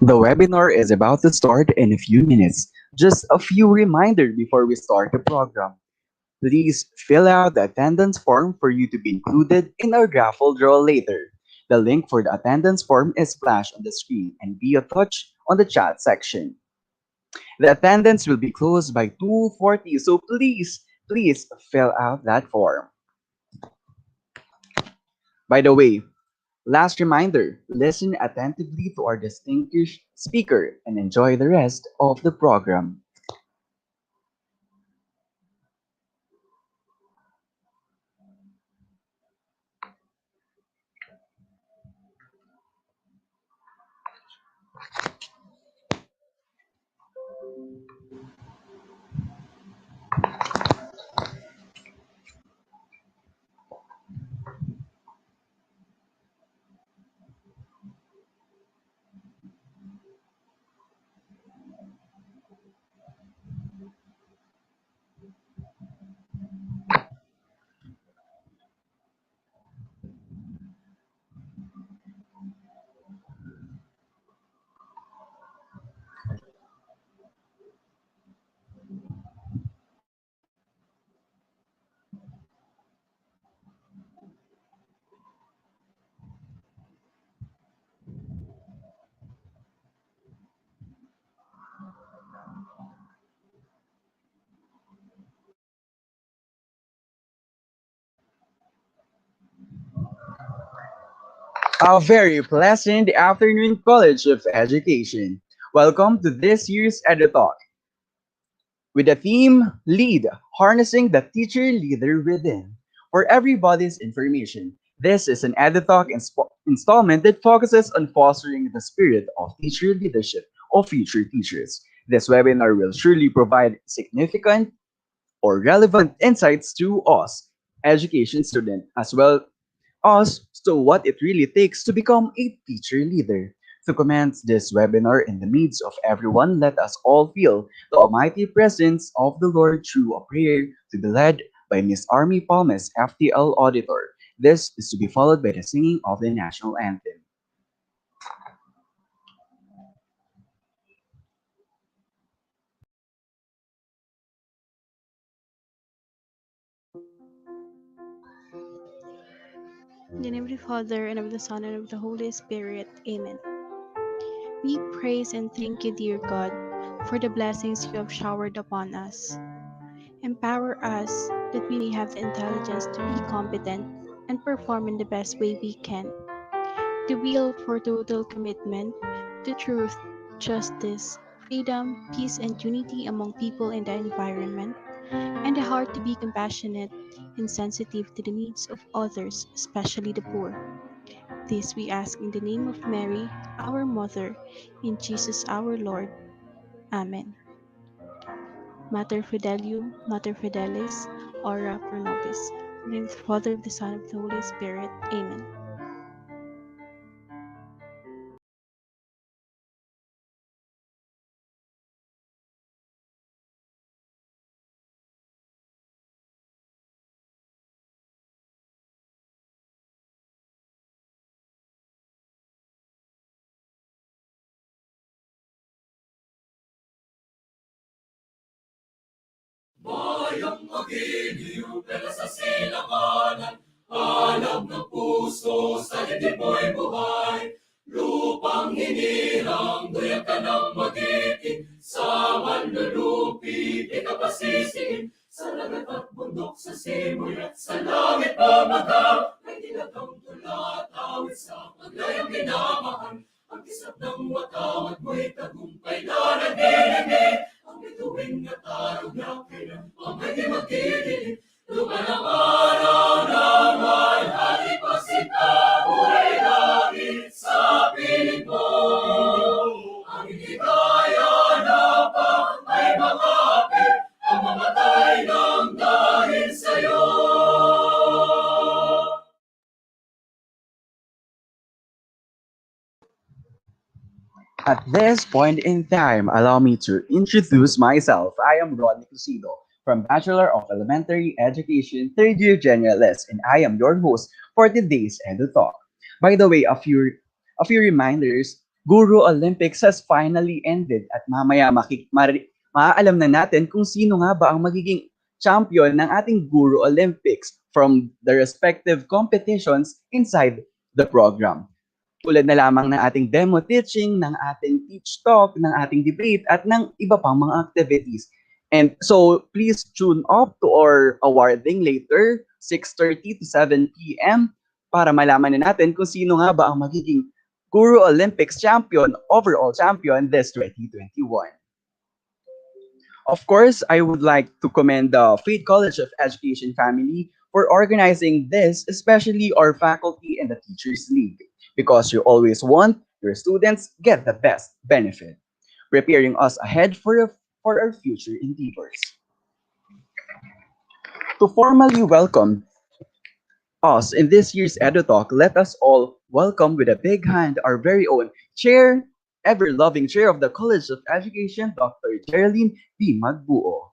The webinar is about to start in a few minutes. Just a few reminders before we start the program. Please fill out the attendance form for you to be included in our raffle draw later. The link for the attendance form is flashed on the screen and be a touch on the chat section. The attendance will be closed by 2:40, so please fill out that form. By the way, last reminder, listen attentively to our distinguished speaker and enjoy the rest of the program. A very pleasant afternoon, College of Education. Welcome to this year's Edutalk with the theme Lead, Harnessing the Teacher Leader Within. For everybody's information, this is an Edutalk installment that focuses on fostering the spirit of teacher leadership of future teachers. This webinar will surely provide significant or relevant insights to us, education student, as well us to what it really takes to become a teacher leader. To commence this webinar in the midst of everyone, let us all feel the almighty presence of the Lord through a prayer to be led by Miss Army Palmes, FTL Auditor. This is to be followed by the singing of the national anthem. In the name of the Father, and of the Son, and of the Holy Spirit. Amen. We praise and thank you, dear God, for the blessings you have showered upon us. Empower us that we may have the intelligence to be competent and perform in the best way we can. The will for total commitment to truth, justice, freedom, peace, and unity among people and the environment, and a heart to be compassionate and sensitive to the needs of others, especially the poor. This we ask in the name of Mary, our Mother, in Jesus our Lord. Amen. Mater Fidelium, Mater Fidelis, Ora pro nobis. In the name of the Father, of the Son, of the Holy Spirit. Amen. Bayang magiliw, pero sa silanganan, alam ng puso, sa dibdib mo'y buhay. Lupang hinirang, duyan ka ng magiting, sa manlulupi, di ka pasisiin. Sa lagat at bundok, sa simoy at sa langit bumaga, may tinatang tula at awit sa paglayang minamahal. Ang kisap ng watawat mo'y tagumpay na nagdidinig. Ang bituin at araw na kailan ang hindi magdidilig. Lumalang araw na may halipasinta, buhay langit sa piling mo. Ang hindi kaya na pa ay mga api, ang mamatay ng dahil sa'yo. At this point in time, allow me to introduce myself. I am Rodney Cusido from Bachelor of Elementary Education, third year Generalist, and I am your host for today's Edu Talk. By the way, a few reminders Guru Olympics has finally ended at mamaya maaalam na natin kung sino nga ba ang magiging champion ng ating Guru Olympics from the respective competitions inside the program. Tulad na lamang ng ating demo teaching, ng ating teach talk, ng ating debate, at ng iba pang mga activities. And so, please tune up to our awarding later, 6:30 to 7 p.m. para malaman na natin kung sino nga ba ang magiging Guru Olympics champion, overall champion this 2021. Of course, I would like to commend the Faith College of Education family for organizing this, especially our faculty and the Teachers League, because you always want your students get the best benefit, preparing us ahead for our future endeavors. To formally welcome us in this year's EduTalk, let us all welcome with a big hand our very own chair, ever-loving chair of the College of Education, Dr. Geraldine P. Magbuo.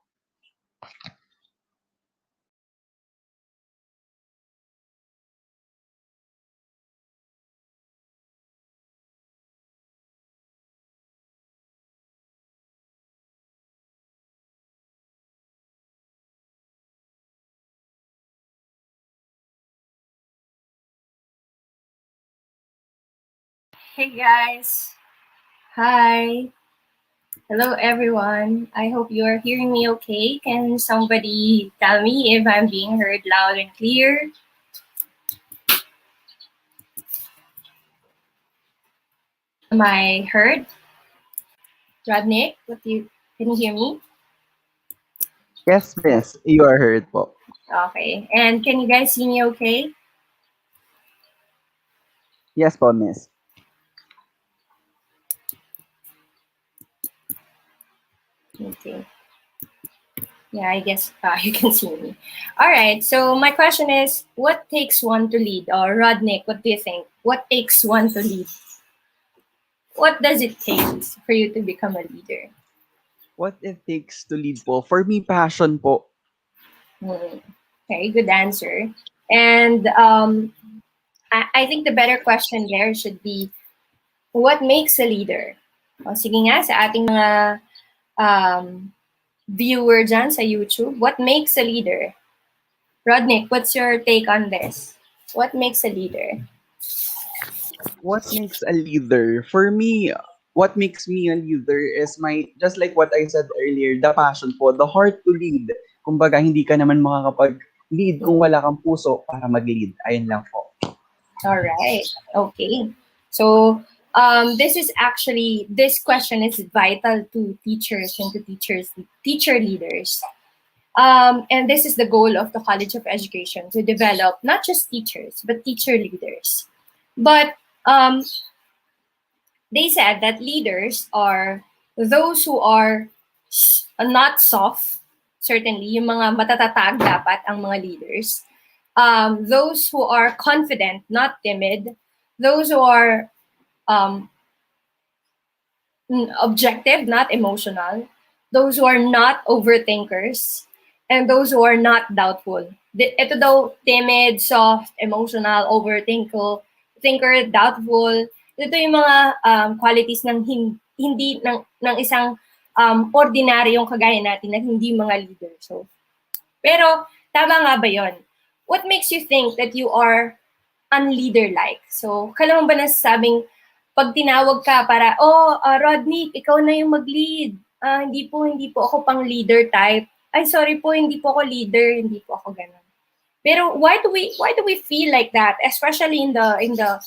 Hey guys. Hi. Hello everyone. I hope you're hearing me okay. Can somebody tell me if I'm being heard loud and clear? Am I heard? Rodnick, can you hear me? Yes, miss. You are heard po. Okay. And can you guys see me okay? Yes po, miss. Okay. Yeah, I guess you can see me. All right. So my question is, what takes one to lead? Or Rodnick, what do you think? What takes one to lead? What does it take for you to become a leader? What it takes to lead po? For me, passion po. Okay, good answer. And I think the better question there should be, what makes a leader? O, sige nga, sa ating mga viewer dyan sa YouTube, what makes a leader? Rodnick, what's your take on this? What makes a leader? What makes a leader? For me, what makes me a leader is just like what I said earlier, the passion po, the heart to lead. Kumbaga, hindi ka naman makakapag-lead kung wala kang puso para mag-lead. Ayun lang po. All right. Okay. So this question is vital to teachers and to teacher leaders. And this is the goal of the College of Education, to develop not just teachers, but teacher leaders. But they said that leaders are those who are not soft, certainly, yung mga matatatag dapat ang mga leaders. Those who are confident, not timid. Those who are objective, not emotional. Those who are not overthinkers. And those who are not doubtful. Ito daw, timid, soft, emotional, thinker, doubtful. Ito yung mga qualities ng hindi ng isang ordinaryong kagaya natin na hindi mga leader. So, pero tama nga ba 'yon? What makes you think that you are unleader-like? So, kailan mo ba nasasabing pag tinawag ka para, Rodney, ikaw na yung mag-lead. Hindi po ako pang leader type. Ay, sorry po, hindi po ako leader, hindi po ako ganun. Pero why do we feel like that, especially in the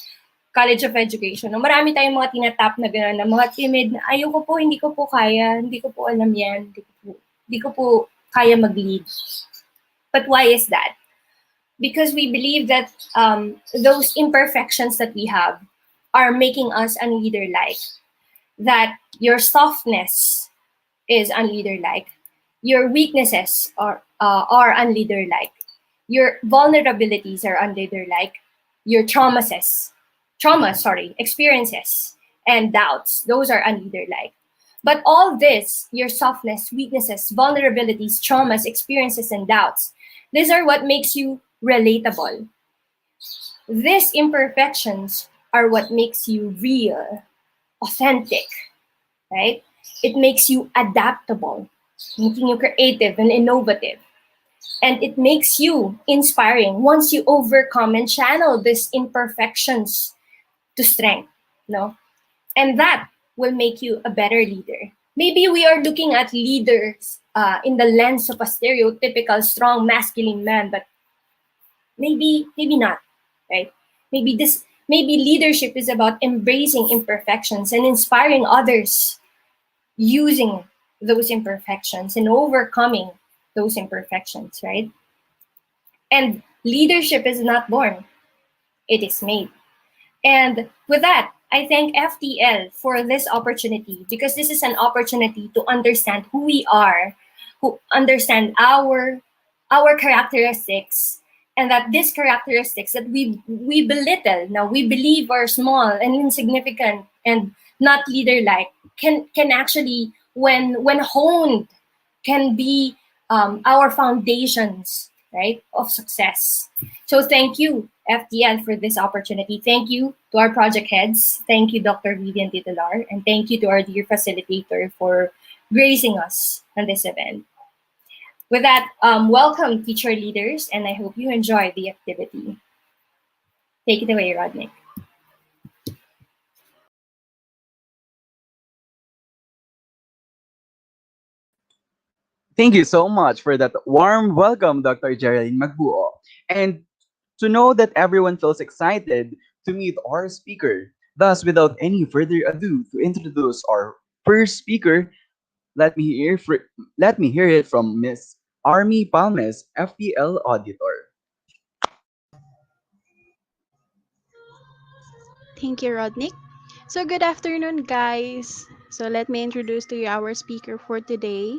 College of Education? No, marami tayong mga tinatap na gano'n, na mga timid na ayoko po, hindi ko po kaya, hindi ko po alam yan, hindi ko po kaya mag-lead. But why is that? Because we believe that those imperfections that we have are making us unleader-like. That your softness is unleader-like. Your weaknesses are unleader-like. Your vulnerabilities are unleader-like. Your experiences and doubts, those are unleader-like. But all this, your softness, weaknesses, vulnerabilities, traumas, experiences, and doubts, these are what makes you relatable. These imperfections are what makes you real. authentic, right? It makes you adaptable, making you creative and innovative. And it makes you inspiring once you overcome and channel these imperfections to strength, no? And that will make you a better leader. Maybe we are looking at leaders in the lens of a stereotypical strong masculine man, but maybe not, right? Maybe leadership is about embracing imperfections and inspiring others using those imperfections and overcoming those imperfections, right? And leadership is not born, it is made. And with that, I thank FTL for this opportunity, because this is an opportunity to understand who we are, who understand our characteristics, and that these characteristics that we belittle, now we believe are small and insignificant and not leader like, can actually, when honed, can be our foundations, right, of success. So thank you, FTL, for this opportunity. Thank you to our project heads. Thank you, Dr. Vivian Titular. And thank you to our dear facilitator for gracing us on this event. With that, welcome, teacher leaders, and I hope you enjoy the activity. Take it away, Rodney. Thank you so much for that warm welcome, Dr. Geraldine Magbuo. And to know that everyone feels excited to meet our speaker. Thus, without any further ado, to introduce our first speaker, let me hear let me hear it from Miss Army Palmes, FPL Auditor. Thank you, Rodnick. So, good afternoon, guys. So, let me introduce to you our speaker for today.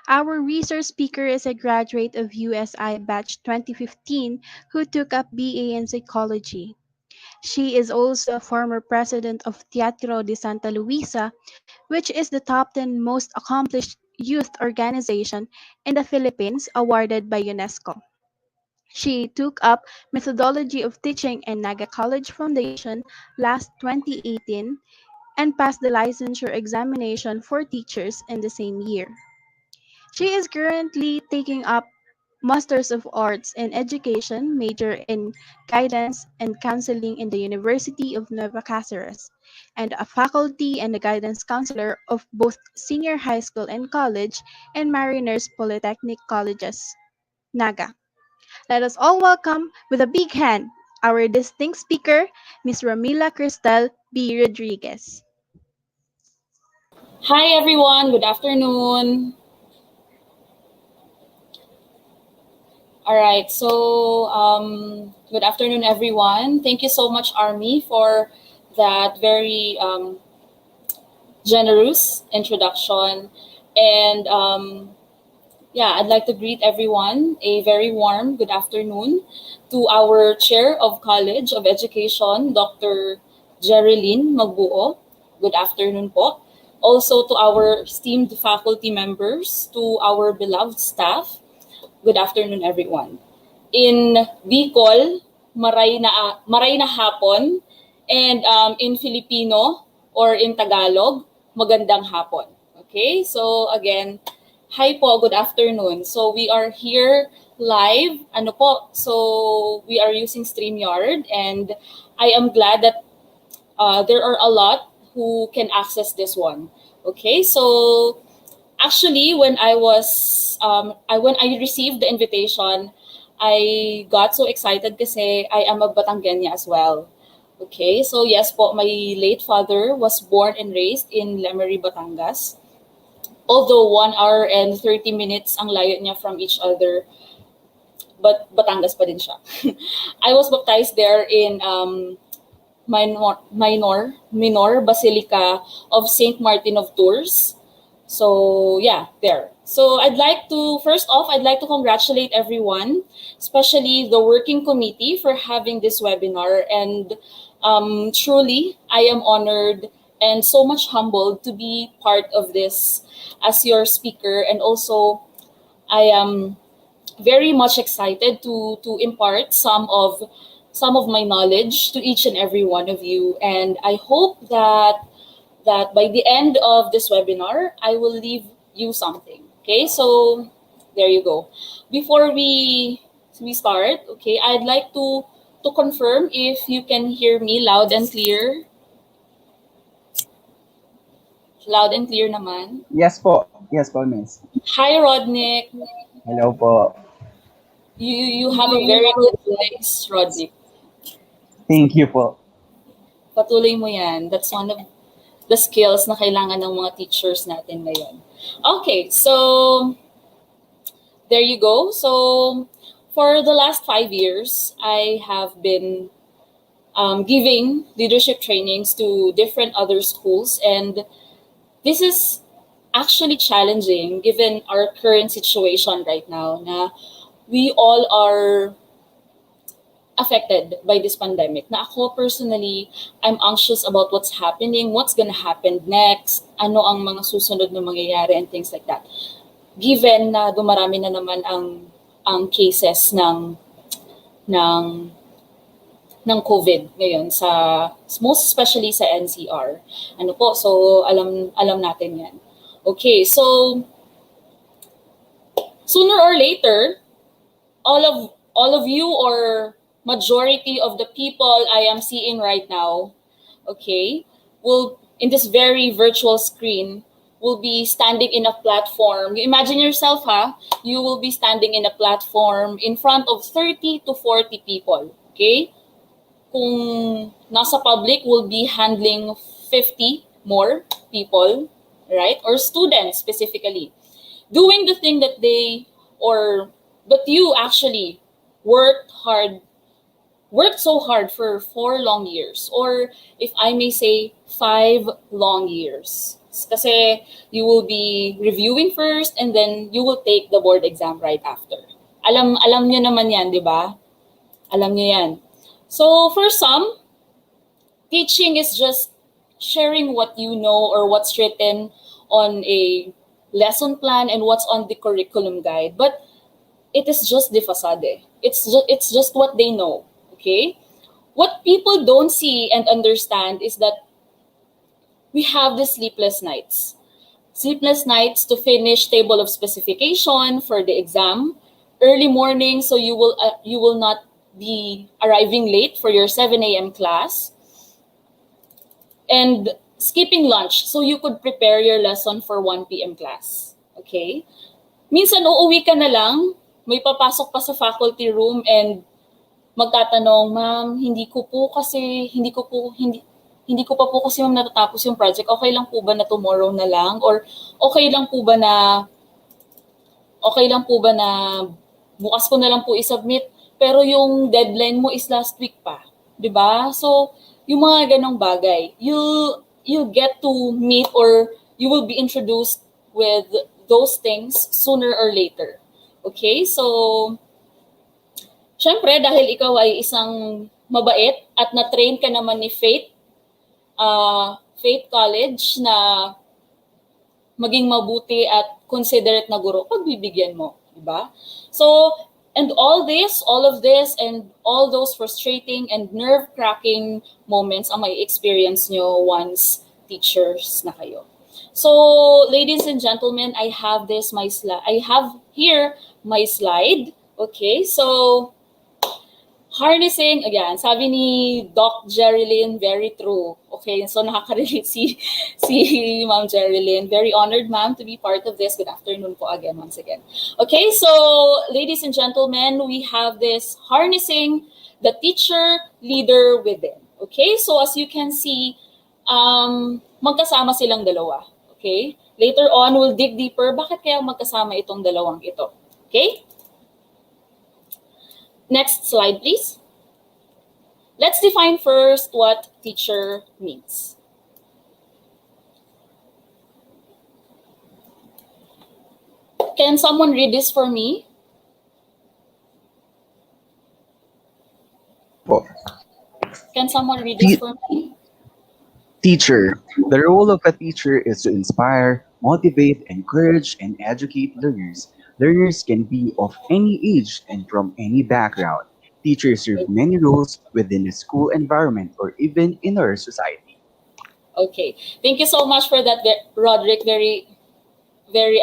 Our research speaker is a graduate of USI Batch 2015 who took up BA in Psychology. She is also a former president of Teatro de Santa Luisa, which is the top 10 most accomplished youth organization in the Philippines awarded by UNESCO. She took up methodology of teaching in Naga College Foundation last 2018 and passed the licensure examination for teachers in the same year. She is currently taking up Masters of Arts in Education, major in Guidance and Counseling in the University of Nueva Cáceres, and a faculty and a guidance counselor of both senior high school and college and Mariners Polytechnic Colleges, Naga. Let us all welcome with a big hand our distinct speaker, Ms. Ramila Cristal B. Rodriguez. Hi everyone, good afternoon. All right, so good afternoon everyone. Thank you so much, Army, for that very generous introduction. And yeah, I'd like to greet everyone a very warm good afternoon to our Chair of College of Education, Dr. Jerilyn Magbuo. Good afternoon po. Also to our esteemed faculty members, to our beloved staff. Good afternoon, everyone. In Bicol, maray na hapon. And in Filipino or in Tagalog, magandang hapon. Okay, so again, hi po, good afternoon. So we are here live. Ano po? So we are using StreamYard, and I am glad that there are a lot who can access this one. Okay, so actually, when I received the invitation, I got so excited kasi I am a Batangueña as well. Okay, so yes po, my late father was born and raised in Lemery, Batangas. Although 1 hour and 30 minutes ang layo niya from each other, but Batangas pa din siya. I was baptized there in Minor Basilica of Saint Martin of Tours. So yeah, there. So I'd like to congratulate everyone, especially the working committee, for having this webinar. And truly, I am honored and so much humbled to be part of this as your speaker. And also, I am very much excited to impart some of my knowledge to each and every one of you. And I hope that that by the end of this webinar, I will leave you something. Okay, so there you go. Before we start, okay, I'd like to confirm if you can hear me loud and clear. Loud and clear naman. Yes po, miss. Hi, Rodnick. Hello po. You have a very good voice, Rodnick. Thank you po. Patuloy mo yan. That's one of the skills na kailangan ng mga teachers natin ngayon. Okay, so there you go. So for the last 5 years, I have been giving leadership trainings to different other schools, and this is actually challenging given our current situation right now. Na we all are affected by this pandemic. Na ako personally, I'm anxious about what's happening, what's gonna happen next, ano ang mga susunod na mangyayari and things like that. Given na dumarami na naman ang cases ng ng COVID ngayon sa most especially sa NCR. Ano po, so alam natin 'yan. Okay, so sooner or later, all of you or majority of the people I am seeing right now, okay, will in this very virtual screen will be standing in a platform. You imagine yourself, you will be standing in a platform in front of 30 to 40 people, okay? Kung nasa public, will be handling 50 more people, right? Or students specifically. Doing the thing that you actually worked so hard for 4 long years, or if I may say 5 long years. Kasi you will be reviewing first and then you will take the board exam right after. Alam nyo naman yan, di ba? Alam nyo yan. So for some, teaching is just sharing what you know or what's written on a lesson plan and what's on the curriculum guide. But it is just the facade. It's just what they know. Okay? What people don't see and understand is that we have the sleepless nights. Sleepless nights to finish table of specification for the exam. Early morning, so you will not be arriving late for your 7 a.m. class. And skipping lunch, so you could prepare your lesson for 1 p.m. class. Okay? Minsan uuwi ka na lang, may papasok pa sa faculty room and magtatanong, ma'am, hindi ko pa po kasi ma'am natatapos yung project. Okay lang po ba na tomorrow na lang? Or okay lang po ba na bukas ko na lang po i-submit, pero yung deadline mo is last week pa, 'di ba? So, yung mga ganong bagay, you'll get to meet or you will be introduced with those things sooner or later. Okay? So, syempre dahil ikaw ay isang mabait at na-train ka naman ni Faith College na maging mabuti at considerate na guro, pagbibigyan mo, di ba? So, and all of this, and all those frustrating and nerve-cracking moments ang may experience nyo once teachers na kayo. So, ladies and gentlemen, I have here my slide. Okay, so harnessing, again, sabi ni Doc Jerilyn, very true. Okay, so nakaka-relate si Ma'am Jerilyn. Very honored, ma'am, to be part of this. Good afternoon po again, once again. Okay, so ladies and gentlemen, we have this harnessing the teacher leader within. Okay, so as you can see, magkasama silang dalawa. Okay, later on, we'll dig deeper. Bakit kaya magkasama itong dalawang ito? Okay? Next slide, please. Let's define first what teacher means. Can someone read this for me? Po. Can someone read this for me? Teacher. The role of a teacher is to inspire, motivate, encourage, and educate learners. Learners can be of any age and from any background. Teachers serve many roles within the school environment or even in our society. Okay. Thank you so much for that, Roderick. Very, very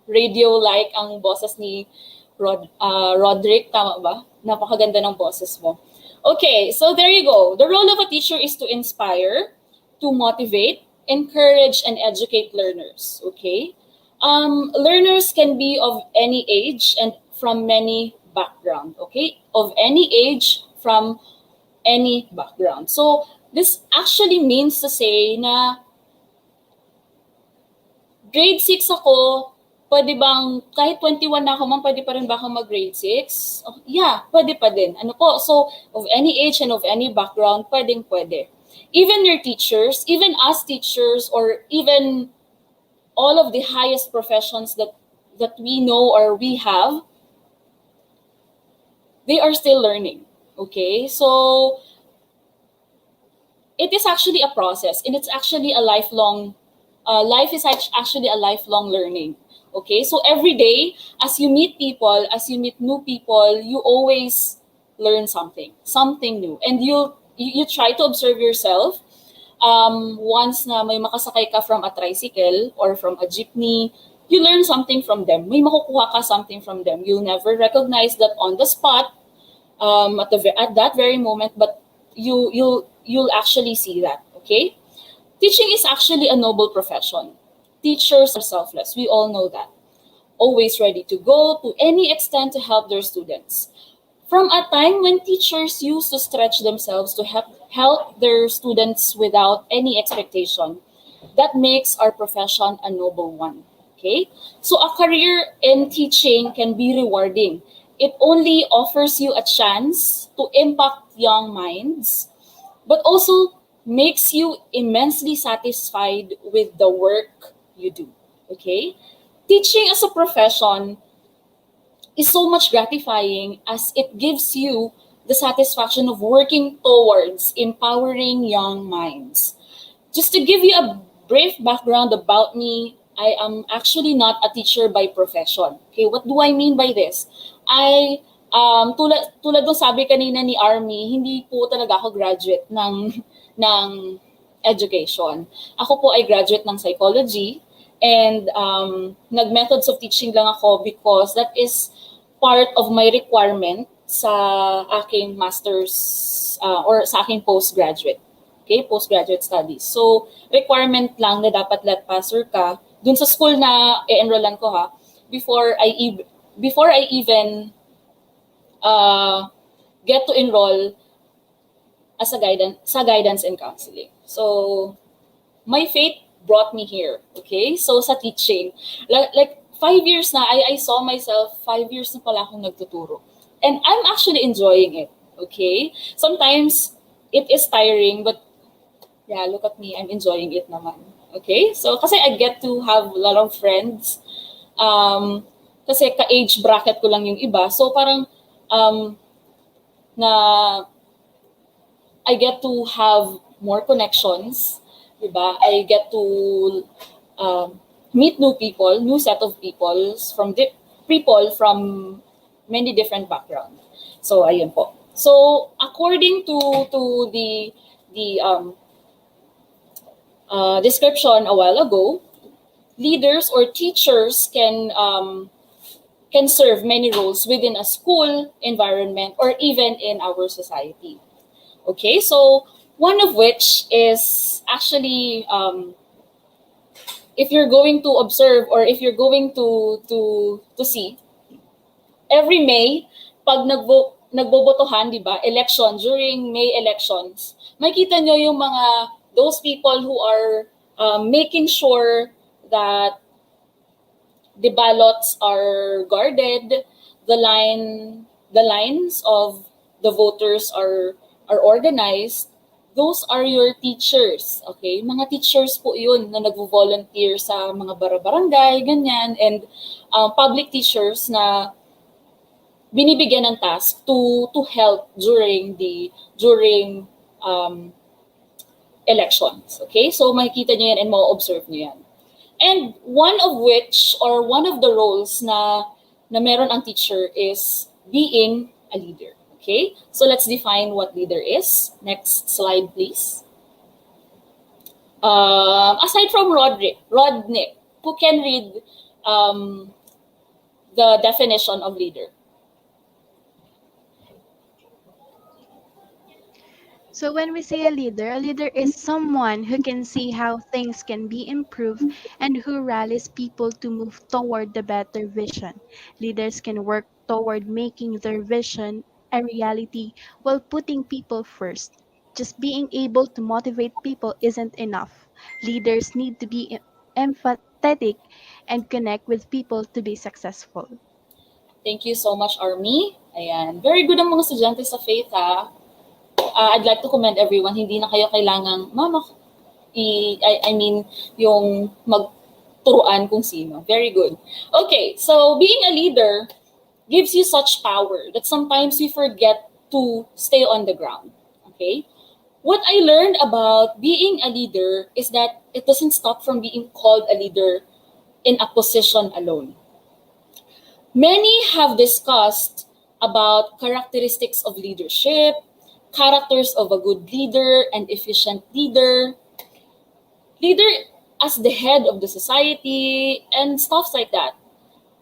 radio-like ang boses ni Roderick. Tama ba? Napakaganda ng boses mo. Okay, so there you go. The role of a teacher is to inspire, to motivate, encourage, and educate learners. Okay? Learners can be of any age and from many background. Okay? Of any age, from any background. So, this actually means to say na grade 6 ako, pwede bang, kahit 21 na ako man, pwede pa rin ba ako mag-grade 6? Oh, yeah, pwede pa din. Ano po? So, of any age and of any background, pwede. Even your teachers, even us teachers, or even all of the highest professions that we know or we have, they are still learning. Okay? So, it is actually a process, and it's actually a lifelong life is actually a lifelong learning. Okay, so every day, as you meet people, as you meet new people, you always learn something new, and you try to observe yourself. Once na may makasakay ka from a tricycle or from a jeepney, you learn something from them. May makukuha ka something from them. You'll never recognize that on the spot, at that very moment, but you'll actually see that. Okay. Teaching is actually a noble profession. Teachers are selfless. We all know that. Always ready to go to any extent to help their students. From a time when teachers used to stretch themselves to help their students without any expectation, that makes our profession a noble one. Okay? So a career in teaching can be rewarding. It only offers you a chance to impact young minds, but also makes you immensely satisfied with the work you do. Okay? Teaching as a profession is so much gratifying as it gives you the satisfaction of working towards empowering young minds. Just to give you a brief background about me, I am actually not a teacher by profession. Okay, what do I mean by this? Tulad ng sabi kanina ni Army, hindi po talaga ako graduate ng education. Ako po ay graduate ng psychology, and nag-methods of teaching lang ako because that is part of my requirement sa aking master's or sa aking postgraduate. Okay, postgraduate studies. So, requirement lang na dapat let passer ka dun sa school na i-enrollan ko before I even get to enroll as a guidance and counseling. So, my faith brought me here. Okay? So, sa teaching. Like 5 years na, I saw myself, 5 years na pala akong nagtuturo. And I'm actually enjoying it. Okay? Sometimes, it is tiring, but yeah, look at me, I'm enjoying it naman. Okay? So, kasi I get to have a lot of friends. Kasi ka-age bracket ko lang yung iba. So, parang, I get to have more connections, diba? I get to meet new people, new set of people from many different backgrounds. So, ayun po. So, according to the description a while ago, leaders or teachers can serve many roles within a school environment or even in our society. Okay, so one of which is actually, if you're going to observe or if you're going to see, every May, pag nagbobotohan, di ba, election, during May elections, makita nyo yung those people who are making sure that the ballots are guarded, the lines of the voters are organized. Those are your teachers, okay? Mga teachers po yun na nagvo-volunteer sa mga barangay, ganyan, and public teachers na binibigyan ng task to help during elections, okay? So makikita nyo yan and ma-observe nyo yan. And one of the roles na meron ang teacher is being a leader. Okay? So let's define what leader is. Next slide, please. Aside from Rodnick, who can read the definition of leader? So when we say a leader is someone who can see how things can be improved and who rallies people to move toward the better vision. Leaders can work toward making their vision a reality while putting people first. Just being able to motivate people isn't enough. Leaders need to be empathetic and connect with people to be successful. Thank you so much, Army. Ayan. Very good ang mga estudyante sa Faith, ha? I'd like to commend everyone. Hindi na kayo kailangang, mama, I mean, yung magturuan kung sino. Very good. Okay, so being a leader gives you such power that sometimes we forget to stay on the ground. Okay? What I learned about being a leader is that it doesn't stop from being called a leader in a position alone. Many have discussed about characteristics of leadership, characters of a good leader and efficient leader, leader as the head of the society, and stuff like that.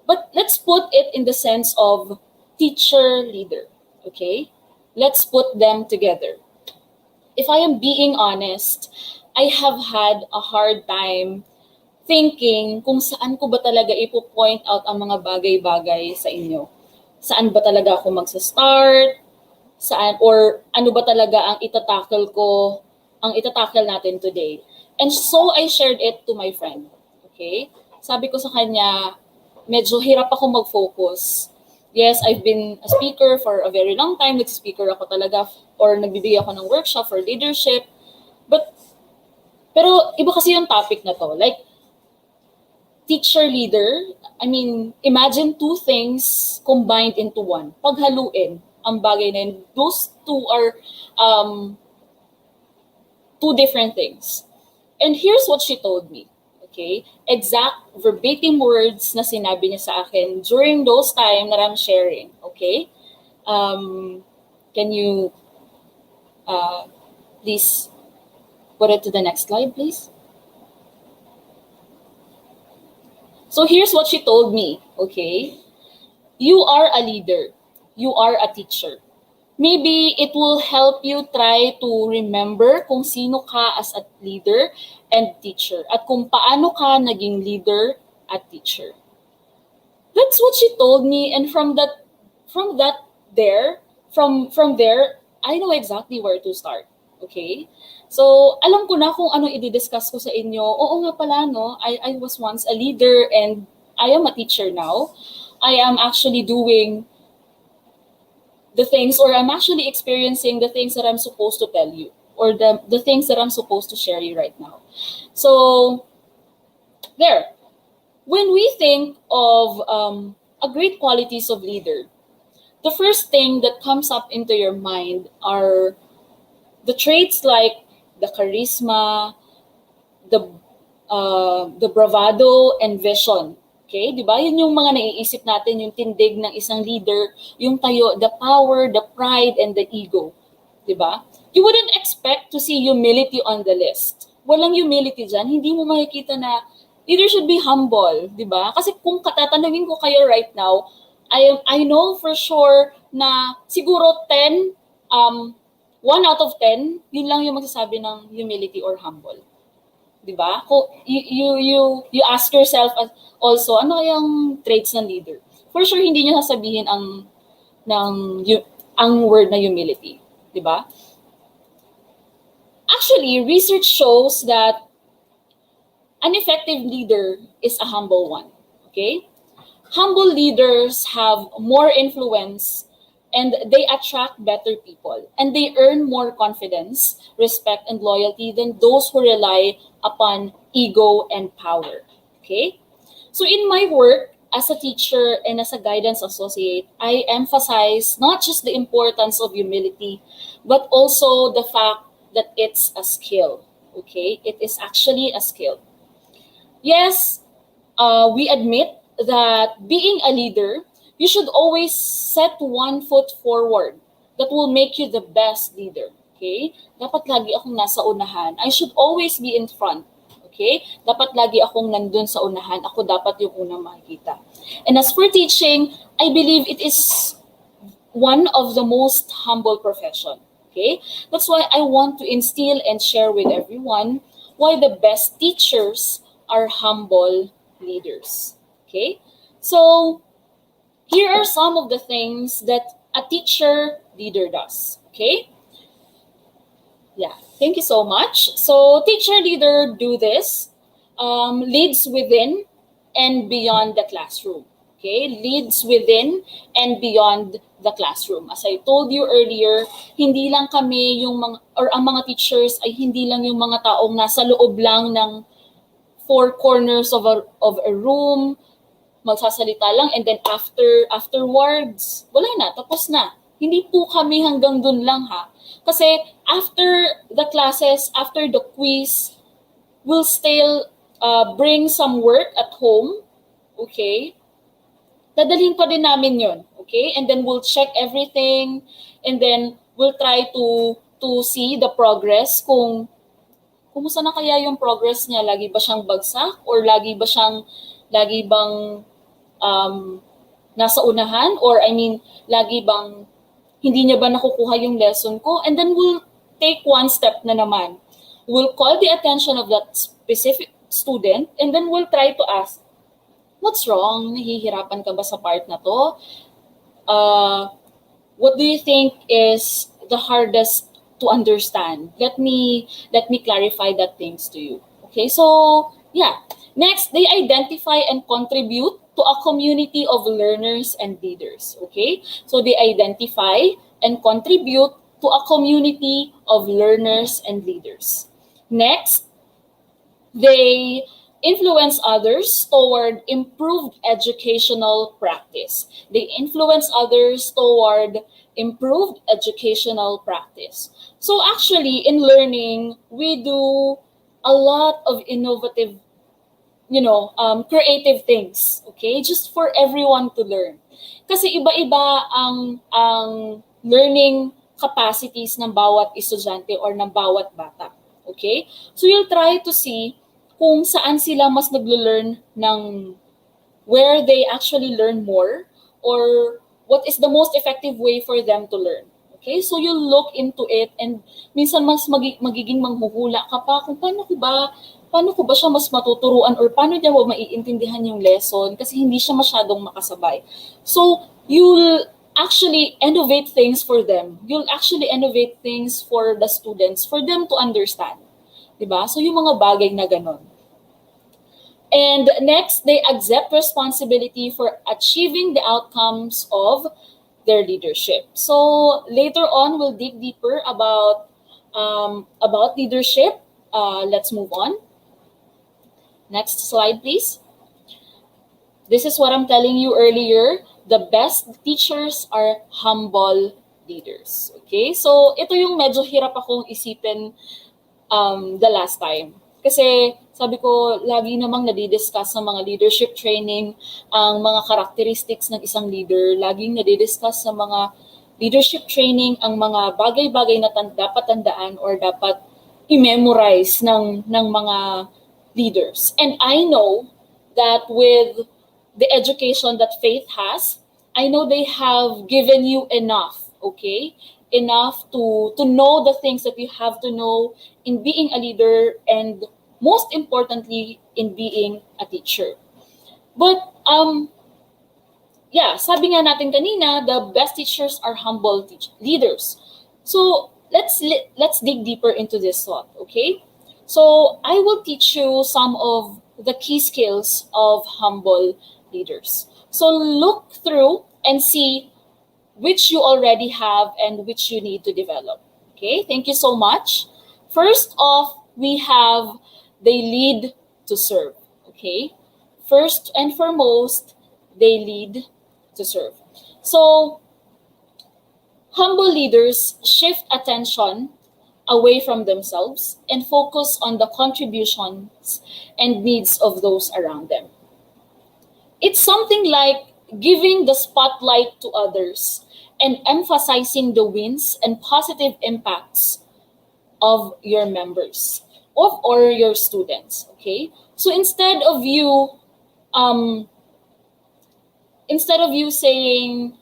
But let's put it in the sense of teacher leader, okay? Let's put them together. If I am being honest, I have had a hard time thinking kung saan ko ba talaga ipo-point out ang mga bagay-bagay sa inyo. Saan ba talaga ako magsa-start? Saan, or ano ba talaga ang itatackle natin today. And so I shared it to my friend. Okay? Sabi ko sa kanya, medyo hirap ako mag-focus. Yes, I've been a speaker for a very long time. Nag-speaker ako talaga or nagbibigay ako ng workshop for leadership. Pero iba kasi yung topic na to. Like, teacher leader, I mean, imagine two things combined into one. Paghaluin ang bagay na yun. Those two are two different things. And here's what she told me. Okay? Exact verbatim words na sinabi niya sa akin during those time that I'm sharing. Okay? Can you please put it to the next slide, please? So here's what she told me, okay? You are a leader. You are a teacher. Maybe it will help you try to remember kung sino ka as a leader and teacher at kung paano ka naging leader at teacher. That's what she told me, and from there, I know exactly where to start. Okay? So, alam ko na kung ano i-discuss ko sa inyo. Oo nga pala, no? I was once a leader and I am a teacher now. I am actually doing the things, or I'm actually experiencing the things that I'm supposed to tell you, or the things that I'm supposed to share you right now. So, there. When we think of a great qualities of leader, the first thing that comes up into your mind are the traits like the charisma, the bravado, and vision. Okay? Di ba? Yun yung mga naiisip natin, yung tindig ng isang leader, yung tayo, the power, the pride, and the ego. Di ba? You wouldn't expect to see humility on the list. Walang humility dyan. Hindi mo makikita na leader should be humble. Di ba? Kasi kung katatanungin ko kayo right now, I know for sure na siguro 1 out of 10, yun lang yung magsasabi ng humility or humble. 'Di ba? You ask yourself also, ano yung traits ng leader? For sure hindi niyo sasabihin ang word na humility, 'di ba? Actually, research shows that an effective leader is a humble one. Okay? Humble leaders have more influence and they attract better people and they earn more confidence, respect, and loyalty than those who rely upon ego and power. Okay? So in my work as a teacher and as a guidance associate, I emphasize not just the importance of humility, but also the fact that it's a skill. Okay? It is actually a skill. Yes, we admit that being a leader, you should always set one foot forward that will make you the best leader. Okay? Dapat lagi akong nasa unahan. I should always be in front. Okay? Dapat lagi akong nandun sa unahan. Ako dapat yung unang makikita. And as for teaching, I believe it is one of the most humble profession. Okay? That's why I want to instill and share with everyone why the best teachers are humble leaders. Okay? So, here are some of the things that a teacher leader does. Okay? Yeah, thank you so much. So, teacher leader do this, leads within and beyond the classroom. Okay, leads within and beyond the classroom. As I told you earlier, hindi lang kami yung mga, or ang mga teachers ay hindi lang yung mga taong nasa loob lang ng four corners of a room, magsasalita lang, and then afterwards, wala na, tapos na. Hindi po kami hanggang dun lang ha. Kasi after the classes, after the quiz, we'll still bring some work at home, okay? Dadalhin pa din namin yon, okay? And then we'll check everything, and then we'll try to see the progress, kung kumusta na kaya yung progress niya, lagi ba siyang bagsak, or lagi bang nasa unahan, or I mean, lagi bang hindi niya ba nakukuha yung lesson ko? And then we'll take one step na naman. We'll call the attention of that specific student, and then we'll try to ask, what's wrong? Nahihirapan ka ba sa part na to? What do you think is the hardest to understand? Let me clarify that things to you. Okay, so yeah. Next, they identify and contribute to a community of learners and leaders. Okay, so they identify and contribute to a community of learners and leaders. Next, they influence others toward improved educational practice. They influence others toward improved educational practice. So actually, in learning, we do a lot of innovative, creative things, okay? Just for everyone to learn. Kasi iba-iba ang learning capacities ng bawat estudyante or ng bawat bata. Okay? So you'll try to see kung saan sila mas naglo-learn ng where they actually learn more, or what is the most effective way for them to learn. Okay? So you'll look into it, and minsan mas magiging manghuhula ka pa kung paano ko ba siya mas matuturuan, or paano niya ba maiintindihan yung lesson kasi hindi siya masyadong makasabay. So you'll actually innovate things for them. You'll actually innovate things for the students, for them to understand. Diba? So yung mga bagay na ganon. And next, they accept responsibility for achieving the outcomes of their leadership. So later on, we'll dig deeper about leadership. Let's move on. Next slide, please. This is what I'm telling you earlier. The best teachers are humble leaders. Okay? So, ito yung medyo hirap akong isipin the last time. Kasi, sabi ko, lagi namang nadidiscuss sa mga leadership training ang mga characteristics ng isang leader. Laging nadidiscuss sa mga leadership training ang mga bagay-bagay na dapat tandaan or dapat i-memorize ng mga leaders. And I know that with the education that Faith has, I know they have given you enough, okay? Enough to know the things that you have to know in being a leader, and most importantly, in being a teacher. But, sabi nga natin kanina, the best teachers are humble leaders. So, let's dig deeper into this thought, okay? So, I will teach you some of the key skills of humble leaders. So look through and see which you already have and which you need to develop. Okay, thank you so much. First off, we have they lead to serve. Okay, first and foremost, they lead to serve. So, humble leaders shift attention away from themselves and focus on the contributions and needs of those around them. It's something like giving the spotlight to others and emphasizing the wins and positive impacts of your members or your students. Okay, so um, instead of you saying,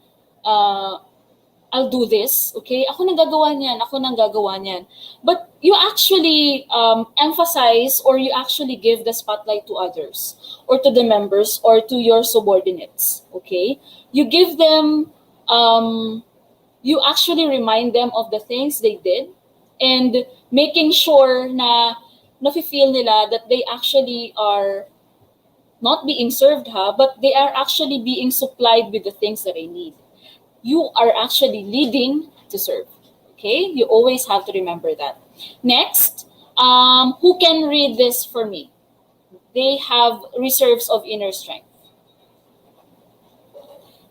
I'll do this, okay? Ako nang gagawa niyan, ako nang gagawa niyan. But you actually emphasize, or you actually give the spotlight to others or to the members or to your subordinates, okay? You give them, you actually remind them of the things they did, and making sure na nafe-feel nila that they actually are not being served, but they are actually being supplied with the things that they need. You are actually leading to serve. Okay, you always have to remember that. Next, who can read this for me? They have reserves of inner strength.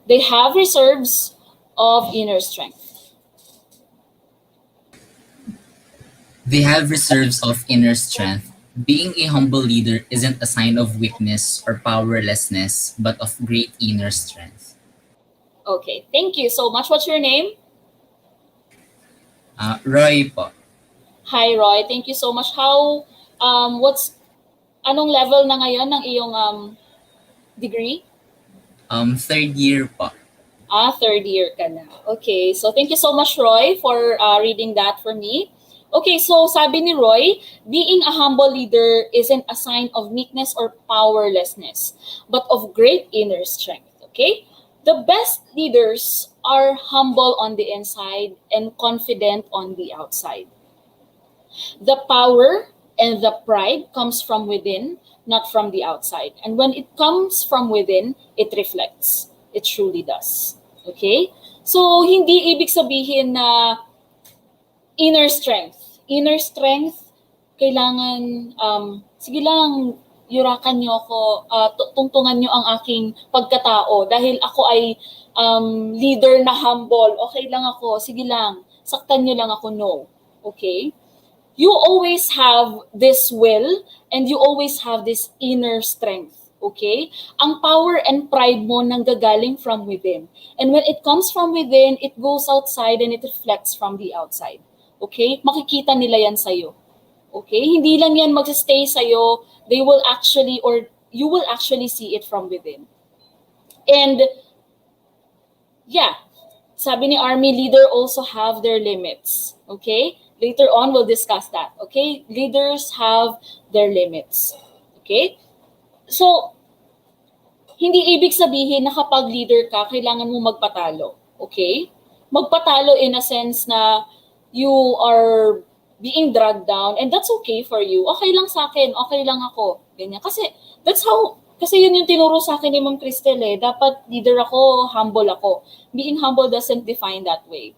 They have reserves of inner strength. They have reserves of inner strength. Being a humble leader isn't a sign of weakness or powerlessness, but of great inner strength. Okay, thank you so much. What's your name? Roy po. Hi, Roy. Thank you so much. Anong level na ngayon ng iyong degree? Third year po. Third year ka na. Okay, so thank you so much, Roy, for reading that for me. Okay, so sabi ni Roy, being a humble leader isn't a sign of meekness or powerlessness, but of great inner strength. Okay? The best leaders are humble on the inside and confident on the outside. The power and the pride comes from within, not from the outside. And when it comes from within, it reflects. It truly does. Okay? So, hindi ibig sabihin na inner strength. Inner strength, kailangan, sige lang, yurakan niyo ako, tungtungan niyo ang aking pagkatao dahil ako ay leader na humble. Okay lang ako, sige lang, saktan niyo lang ako, no. Okay? You always have this will and you always have this inner strength. Okay? Ang power and pride mo nanggagaling from within. And when it comes from within, it goes outside and it reflects from the outside. Okay? Makikita nila yan sa'yo. Okay? Hindi lang yan mag-stay sa'yo. They will actually, or you will actually see it from within. And, yeah, sabi ni Army leader also have their limits. Okay? Later on, we'll discuss that. Okay? Leaders have their limits. Okay? So, hindi ibig sabihin na kapag leader ka, kailangan mo magpatalo. Okay? Magpatalo in a sense na you are being dragged down and that's okay for you. Okay lang sa akin, okay lang ako. Ganyan. Kasi yun yung tinuro sa akin ni Ma'am Cristel eh. Dapat leader ako, humble ako. Being humble doesn't define that way.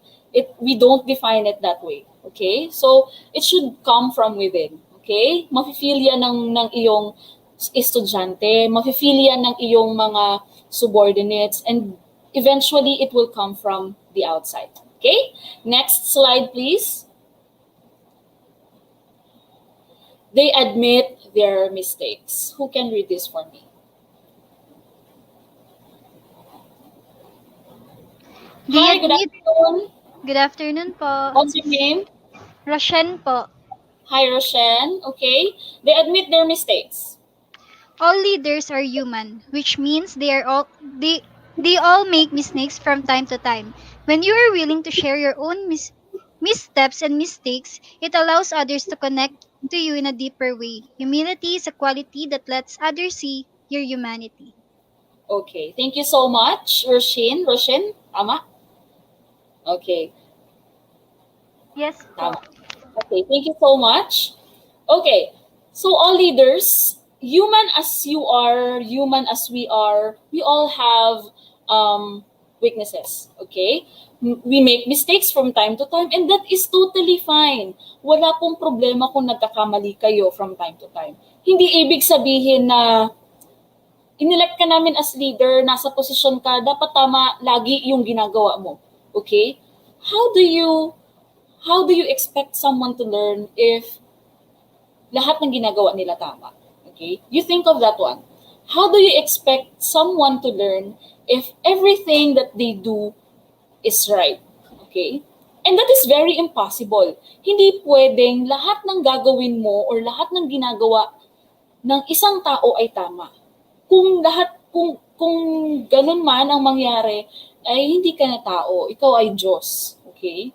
We don't define it that way. Okay? So, it should come from within. Okay? Mafe-feel yan ng iyong estudyante, mafe-feel yan ng iyong mga subordinates, and eventually, it will come from the outside. Okay? Next slide, please. They admit their mistakes. Who can read this for me? Hi, good afternoon. Good afternoon po. What's your name? Roshan po. Hi, Roshan. Okay. They admit their mistakes. All leaders are human, which means they all make mistakes from time to time. When you are willing to share your own missteps and mistakes, it allows others to connect to you in a deeper way. Humility is a quality that lets others see your humanity. Okay. Thank you so much, Roshan. Roshan, tama? Okay. Yes po. Okay, thank you so much. Okay, so all leaders, human as you are, human as we are, we all have weaknesses, okay? We make mistakes from time to time and that is totally fine. Wala pong problema kung nagkakamali kayo from time to time. Hindi ibig sabihin na inelect ka namin as leader, nasa posisyon ka, dapat tama lagi yung ginagawa mo. Okay? How do you expect someone to learn if lahat ng ginagawa nila tama? Okay? You think of that one. How do you expect someone to learn if everything that they do is right? Okay? And that is very impossible. Hindi pwedeng lahat ng gagawin mo or lahat ng ginagawa ng isang tao ay tama. Kung ganun man ang mangyari, ay hindi ka na tao, ikaw ay Diyos. Okay?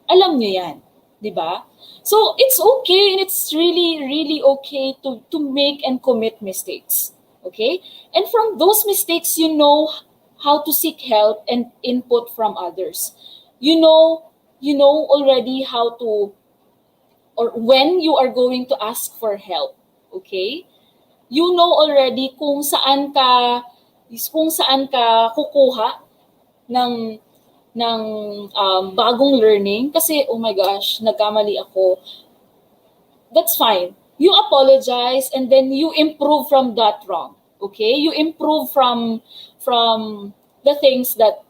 Alam niyo yan, 'di ba? So it's okay and it's really really okay to make and commit mistakes. Okay? And from those mistakes, you know how to seek help and input from others. You know already how to, or when you are going to ask for help. Okay? You know already kung saan ka kukuha ng bagong learning kasi oh my gosh, nagkamali ako. That's fine. You apologize and then you improve from that wrong. Okay? You improve from the things that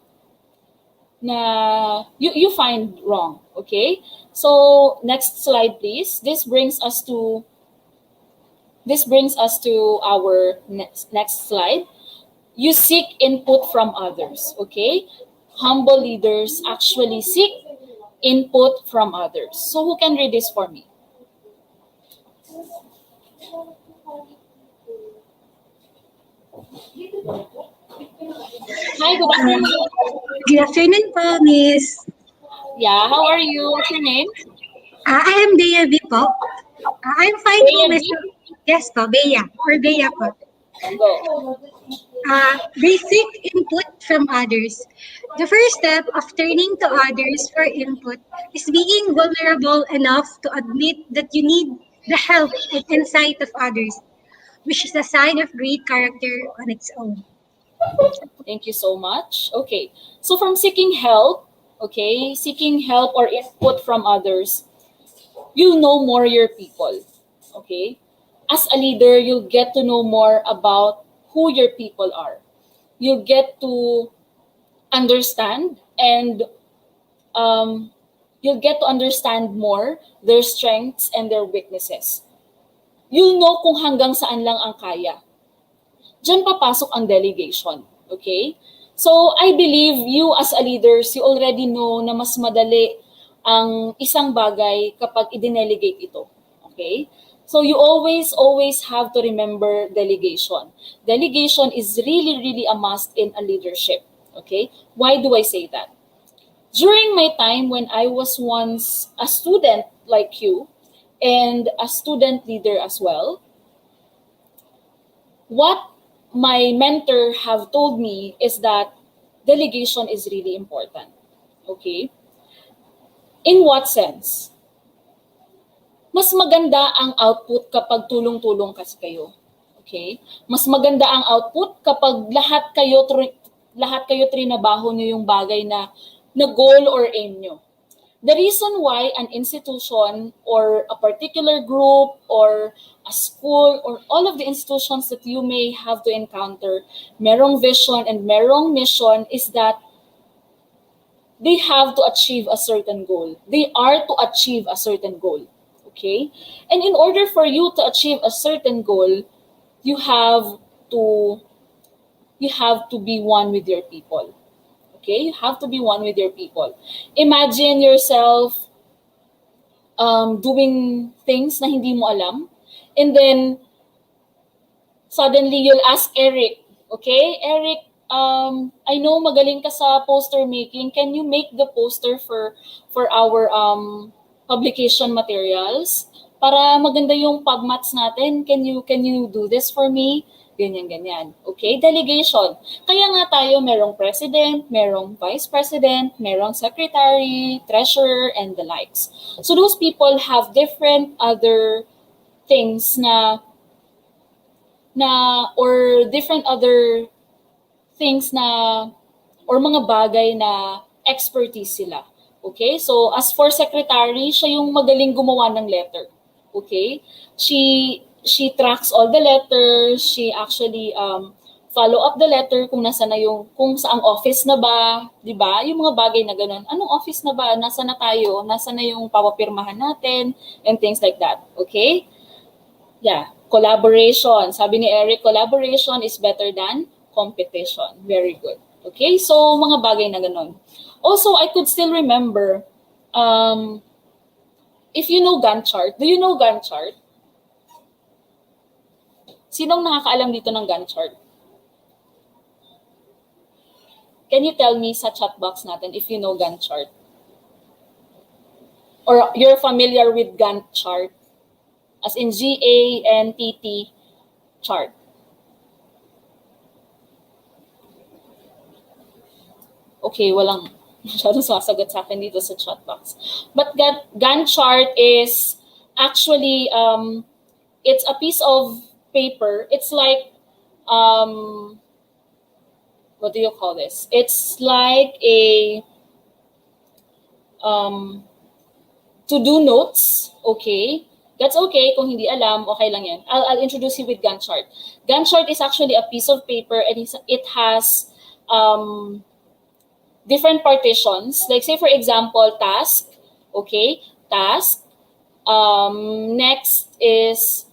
you find wrong. Okay? So next slide please. This brings us to our next slide. You seek input from others. Okay? Humble leaders actually seek input from others. So who can read this for me? Hi, good afternoon. Good afternoon po, Miss. Yeah, how are you? What's your name? I am Bea V po. I'm fine po, Bea Miss. V? Yes po, Bea. Or Bea po. Go. They seek input from others. The first step of turning to others for input is being vulnerable enough to admit that you need the help and insight of others, which is a sign of great character on its own. Thank you so much. Okay. So from seeking help or input from others, you'll know more your people. Okay? As a leader, you'll get to know more about who your people are. You'll get to understand and you'll get to understand more their strengths and their weaknesses. You'll know kung hanggang saan lang ang kaya. Diyan papasok ang delegation. Okay? So, I believe you as a leaders, you already know na mas madali ang isang bagay kapag i-delegate ito. Okay? So, you always have to remember delegation. Delegation is really, really a must in a leadership. Okay? Why do I say that? During my time when I was once a student like you and a student leader as well, what my mentor have told me is that delegation is really important. Okay? In what sense? Mas maganda ang output kapag tulong-tulong kasi kayo. Okay? Mas maganda ang output kapag lahat kayo trinabaho niyo yung bagay na goal or aim nyo. The reason why an institution or a particular group or a school or all of the institutions that you may have to encounter, merong vision and merong mission is that they have to achieve a certain goal. They are to achieve a certain goal. Okay? And in order for you to achieve a certain goal, you have to be one with your people. Okay? You have to be one with your people. Imagine yourself doing things na hindi mo alam. And then, suddenly, you'll ask Eric, okay? Eric, I know magaling ka sa poster making. Can you make the poster for our publication materials? Para maganda yung pagmats natin. Can you do this for me? Ganyan. Okay? Delegation. Kaya nga tayo merong president, merong vice president, merong secretary, treasurer, and the likes. So those people have different other things or different other things or mga bagay na expertise sila. Okay? So as for secretary, siya yung magaling gumawa ng letter. Okay? She tracks all the letters, she actually follow up the letter kung kung saang office na ba, 'di ba? Yung mga bagay na ganun. Anong office na ba? Nasa na tayo? Nasa na yung papapirmahan natin and things like that. Okay? Yeah, collaboration. Sabi ni Eric, collaboration is better than competition. Very good. Okay? So mga bagay na ganun. Also, I could still remember Um, if you know Gantt chart, do you know Gantt chart? Sinong nakakaalam dito ng Gantt chart? Can you tell me sa chat box natin if you know Gantt chart? Or you're familiar with Gantt chart? As in Gantt chart. Okay, walang masyadong sasagot sa akin dito sa chat box. But Gantt chart is actually, it's a piece of paper. It's like, what do you call this? It's like a to-do notes, okay? That's okay. Kung hindi alam, okay lang yan. I'll introduce you with Gantt chart. Gantt chart is actually a piece of paper and it has different partitions. Like say for example, task, okay? Task. Next is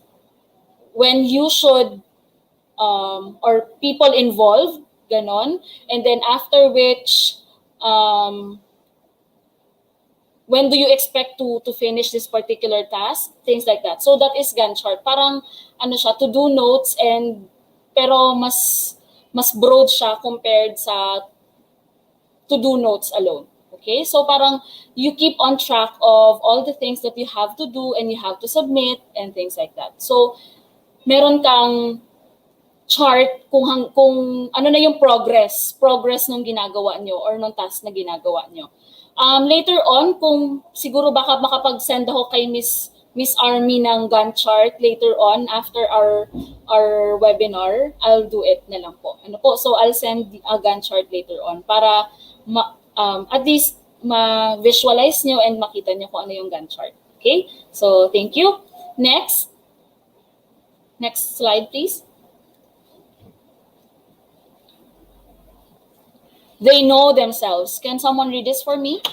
when you should, or people involved, ganon. And then after which, when do you expect to finish this particular task? Things like that. So that is Gantt chart. Parang ano siya, to-do notes pero mas broad siya compared sa to-do notes alone. Okay? So parang you keep on track of all the things that you have to do and you have to submit and things like that. So meron kang chart kung ano na yung progress nung ginagawa nyo or nung task na ginagawa nyo. Later on, kung siguro baka makapag-send ako kay Miss Army ng Gantt chart later on after our webinar, I'll do it na lang po. Ano po? So I'll send a Gantt chart later on para at least ma-visualize nyo and makita nyo kung ano yung Gantt chart. Okay? So thank you. Next slide please. They know themselves. Can someone read this for me?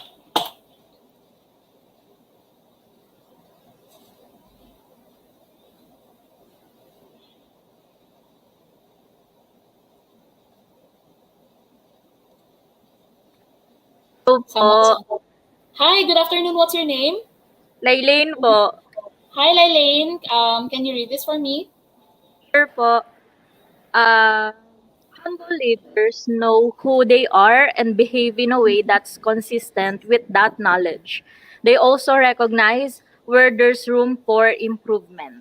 Po. Hi, good afternoon. What's your name? Laylene po. Hi, Laylene. Can you read this for me? Sure po. Humble leaders know who they are and behave in a way that's consistent with that knowledge. They also recognize where there's room for improvement.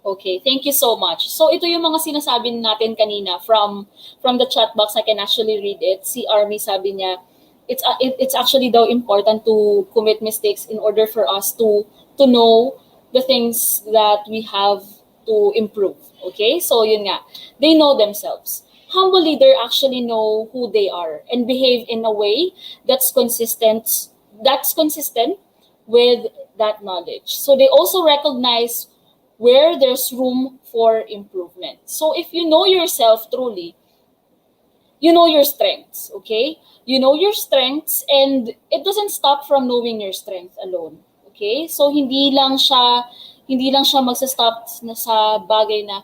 Okay, thank you so much. So ito yung mga sinasabi natin kanina from the chat box. I can actually read it. Si Army sabi niya, it's actually though important to commit mistakes in order for us to know the things that we have to improve. Okay, so yun nga, they know themselves. Humble leader actually know who they are and behave in a way that's consistent with that knowledge. So they also recognize where there's room for improvement. So if you know yourself truly, you know your strengths, okay? You know your strengths and it doesn't stop from knowing your strength alone, okay? So hindi lang siya magsa-stop na sa bagay na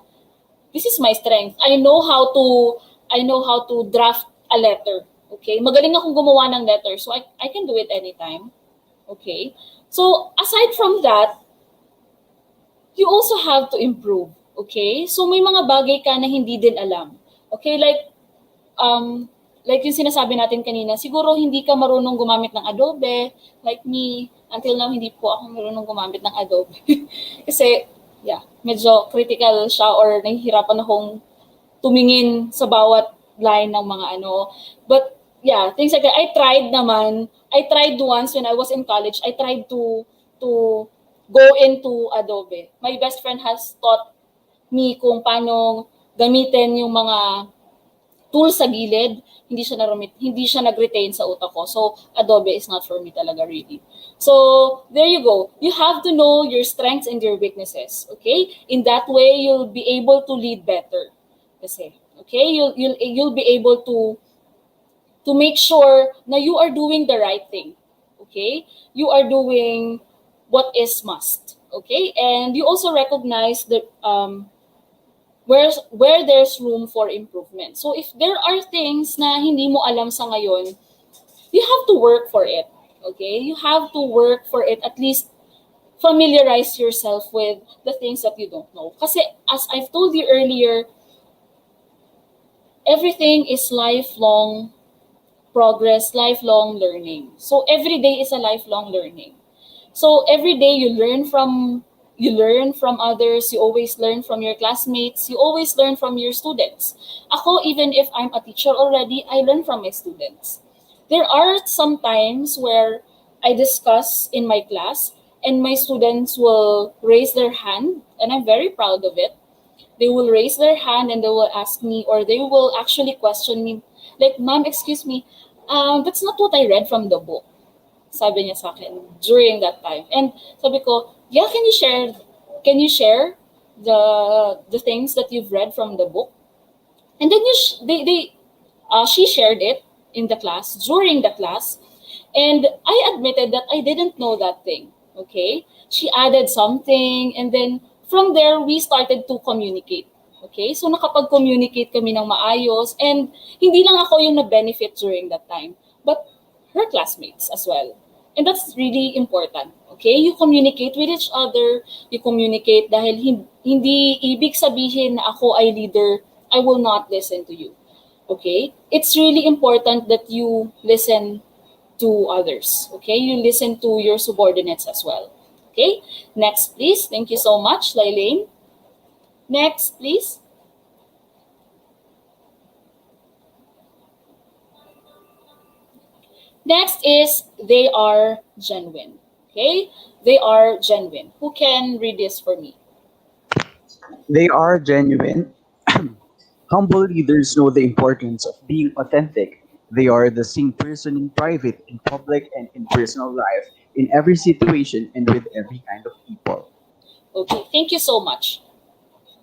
this is my strength. I know how to draft a letter, okay? Magaling akong gumawa ng letter, so I can do it anytime, okay? So aside from that, you also have to improve, okay? So may mga bagay ka na hindi din alam. Okay, like yung sinasabi natin kanina, siguro hindi ka marunong gumamit ng Adobe, like me, until now hindi po ako marunong gumamit ng Adobe. Kasi medyo critical siya or nahihirapan akong tumingin sa bawat line ng mga ano. But things like that. I tried once when I was in college. I tried to go into Adobe. My best friend has taught me kung paano gamitin yung mga tools sa gilid. Hindi siya nag-retain sa utak ko. So Adobe is not for me talaga really. So there you go. You have to know your strengths and your weaknesses. Okay? In that way, you'll be able to lead better. Kasi, okay? You'll be able to make sure na you are doing the right thing. Okay? You are doing what is must, okay? And you also recognize that where there's room for improvement. So if there are things na hindi mo alam sa ngayon, you have to work for it. Okay? You have to work for it, at least familiarize yourself with the things that you don't know. Kasi as I've told you earlier, everything is lifelong progress, lifelong learning. So every day is a lifelong learning. So every day you learn from others, you always learn from your classmates, you always learn from your students. Ako, even if I'm a teacher already, I learn from my students. There are some times where I discuss in my class and my students will raise their hand, and I'm very proud of it. They will raise their hand and they will ask me, or they will actually question me, like, "Ma'am, excuse me, that's not what I read from the book." Sabi niya sa akin during that time. And sabi ko, "Yeah, can you share the things that you've read from the book?" And then she shared it in the class, during the class, and I admitted that I didn't know that thing. Okay? She added something, and then from there, we started to communicate. Okay? So nakapag-communicate kami ng maayos, and hindi lang ako yung na-benefit during that time, but her classmates as well. And that's really important. Okay? You communicate with each other, you communicate dahil hindi ibig sabihin na ako ay leader, I will not listen to you. Okay? It's really important that you listen to others. Okay? You listen to your subordinates as well. Okay? Next, please. Thank you so much, Lailane. Next, please. Next is they are genuine. Okay? They are genuine. Who can read this for me? They are genuine. Humble leaders know the importance of being authentic. They are the same person in private, in public, and in personal life, in every situation and with every kind of people. Okay, thank you so much.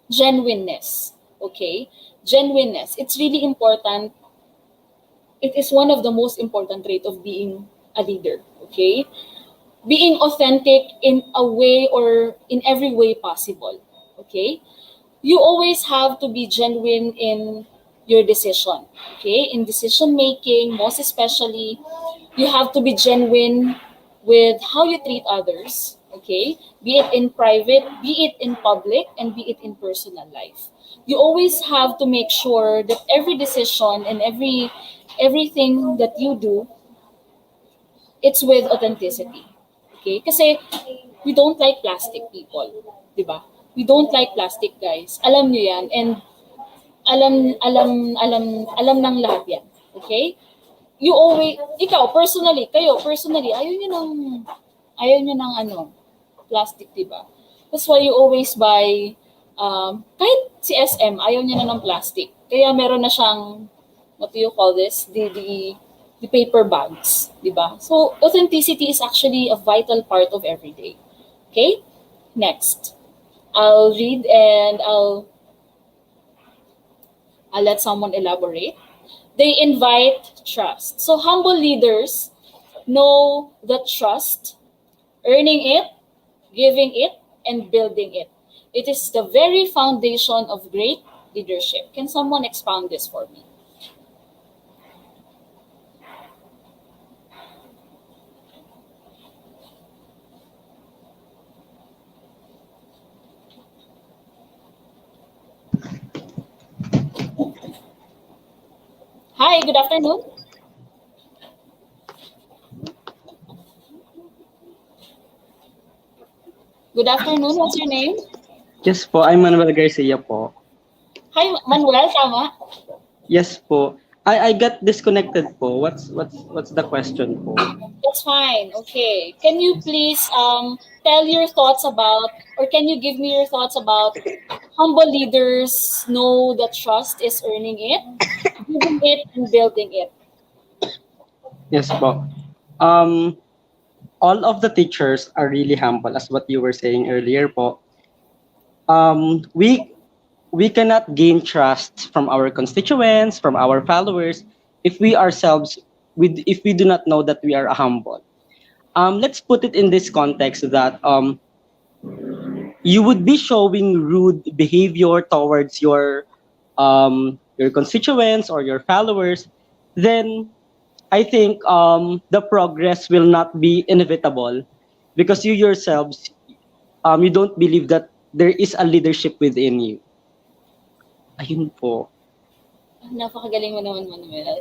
Genuineness. Okay? Genuineness. It's really important. It is one of the most important trait of being a leader. Okay? Being authentic in a way or in every way possible. Okay? You always have to be genuine in your decision. Okay? In decision making, most especially, you have to be genuine with how you treat others. Okay? Be it in private, be it in public, and be it in personal life. You always have to make sure that every decision and everything that you do, it's with authenticity. Okay? Kasi we don't like plastic people. Diba? We don't like plastic, guys. Alam nyo yan. And alam ng lahat yan. Okay? You always, kayo personally, ayaw nyo ng plastic, diba? That's why you always buy, kahit si SM, ayaw niya na ng plastic. Kaya meron na siyang, what do you call this? The paper bags, diba? So, authenticity is actually a vital part of every day. Okay? Next. I'll read and I'll let someone elaborate. They invite trust. So humble leaders know that trust, earning it, giving it, and building it. It is the very foundation of great leadership. Can someone expound this for me? Hi, good afternoon. Good afternoon. What's your name? Yes po, I'm Manuel Garcia po. Hi, Manuel, tama? Yes po. I got disconnected po. What's the question po? That's fine. Okay. Can you please tell your thoughts about, or can you give me your thoughts about humble leaders know that trust is earning it, giving it, and building it? Yes po. All of the teachers are really humble, as what you were saying earlier po. We cannot gain trust from our constituents, from our followers, if we ourselves, if we do not know that we are humble. Let's put it in this context that you would be showing rude behavior towards your constituents or your followers, then I think the progress will not be inevitable because you yourselves you don't believe that there is a leadership within you. Ayun po. Napakagaling mo naman, Manuel.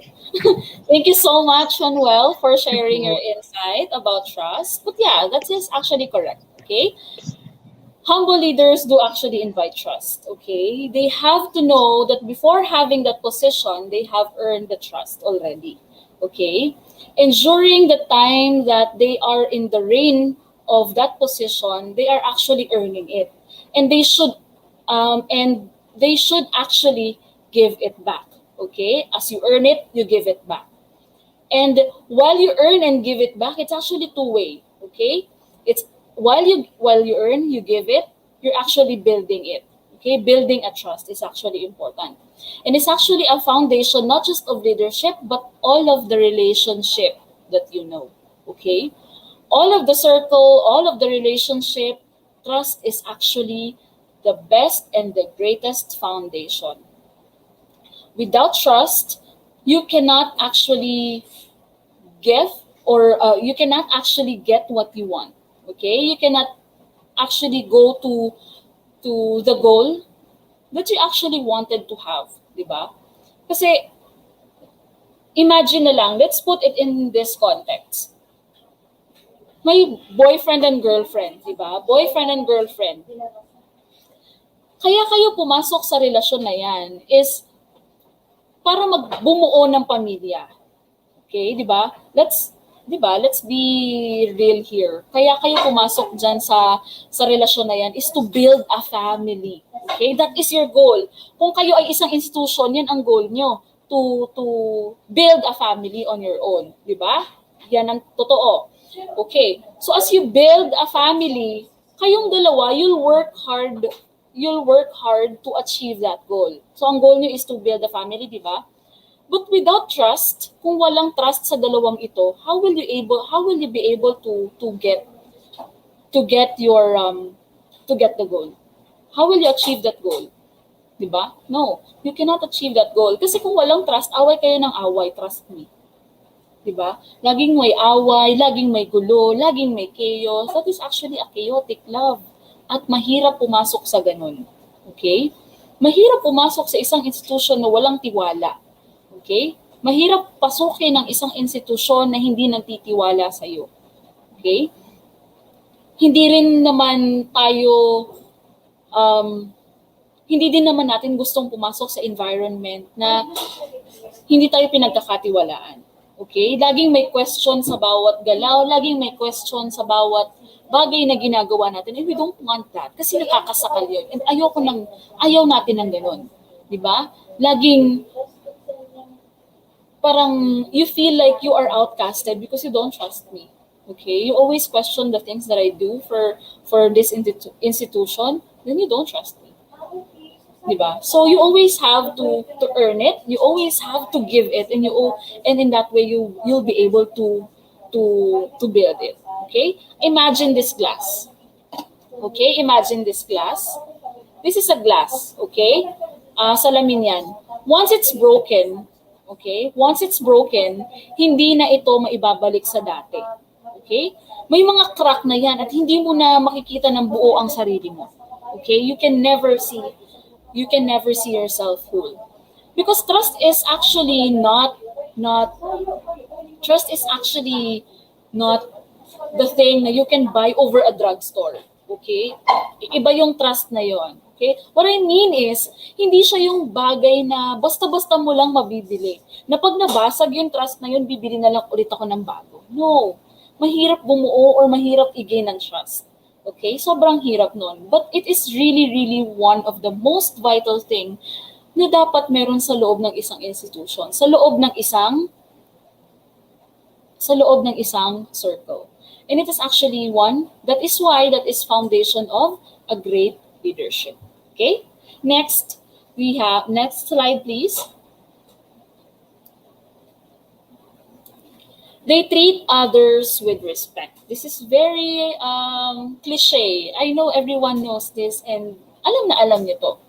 Thank you so much, Manuel, for sharing your insight about trust. But yeah, that is actually correct. Okay? Humble leaders do actually invite trust. Okay? They have to know that before having that position, they have earned the trust already. Okay? And during the time that they are in the reign of that position, they are actually earning it. And they should actually give it back. Okay? As you earn it, you give it back. And while you earn and give it back, it's actually two-way. Okay? It's while you earn, you give it, you're actually building it. Okay? Building a trust is actually important. And it's actually a foundation not just of leadership, but all of the relationship that you know. Okay? All of the circle, all of the relationship, trust is actually the best and the greatest foundation. Without trust, you cannot actually give or you cannot actually get what you want. Okay, you cannot actually go to the goal that you actually wanted to have, di ba? Kasi imagine na lang, let's put it in this context. May boyfriend and girlfriend, di ba? Boyfriend and girlfriend. Kaya kayo pumasok sa relasyon na yan is para magbumuo ng pamilya. Okay, 'Di ba? Let's be real here. Kaya kayo pumasok diyan sa relasyon na 'yan is to build a family. Okay? That is your goal. Kung kayo ay isang institution, 'yan ang goal nyo, to build a family on your own, 'di ba? Yan ang totoo. Okay. So as you build a family, kayong dalawa, you'll work hard to achieve that goal. So ang goal nyo is to build a family, 'di ba? But without trust, kung walang trust sa dalawang ito, how will you be able to get the goal? How will you achieve that goal? 'Di ba? No, you cannot achieve that goal kasi kung walang trust, away kayo ng away, trust me. 'Di ba? Laging may away, laging may gulo, laging may chaos. That is actually a chaotic love. At mahirap pumasok sa ganun. Okay? Mahirap pumasok sa isang institusyon na walang tiwala. Okay? Mahirap pasukin ng isang institusyon na hindi nagtitiwala sa iyo. Okay? Hindi rin naman tayo hindi din naman natin gustong pumasok sa environment na hindi tayo pinagkakatiwalaan. Okay? Laging may question sa bawat galaw, laging may question sa bawat bagay na ginagawa natin. And we don't want that kasi nakakasakal yun. And ayaw natin ng ganun. 'Di ba? Laging parang you feel like you are outcasted because you don't trust me. Okay? You always question the things that I do for this institution, then you don't trust me. Diba? So you always have to earn it. You always have to give it, and in that way you'll be able to build it. Okay? Imagine this glass. Okay? Imagine this glass. This is a glass. Okay? Salamin yan. Once it's broken, hindi na ito maibabalik sa dati. Okay? May mga crack na yan at hindi mo na makikita ng buo ang sarili mo. Okay? You can never see yourself whole. Because trust is actually not the thing na you can buy over a drugstore. Okay? Iba yung trust na yon. Okay? What I mean is, hindi siya yung bagay na basta-basta mo lang mabibili. Na pag nabasag yung trust na yun, bibili na lang ulit ako ng bago. No. Mahirap bumuo or mahirap i-gain ng trust. Okay? Sobrang hirap nun. But it is really, really one of the most vital thing na dapat meron sa loob ng isang institution. Sa loob ng isang circle. And it is actually that is foundation of a great leadership. Okay? Next slide, please. They treat others with respect. This is very cliche. I know everyone knows this and alam niyo to.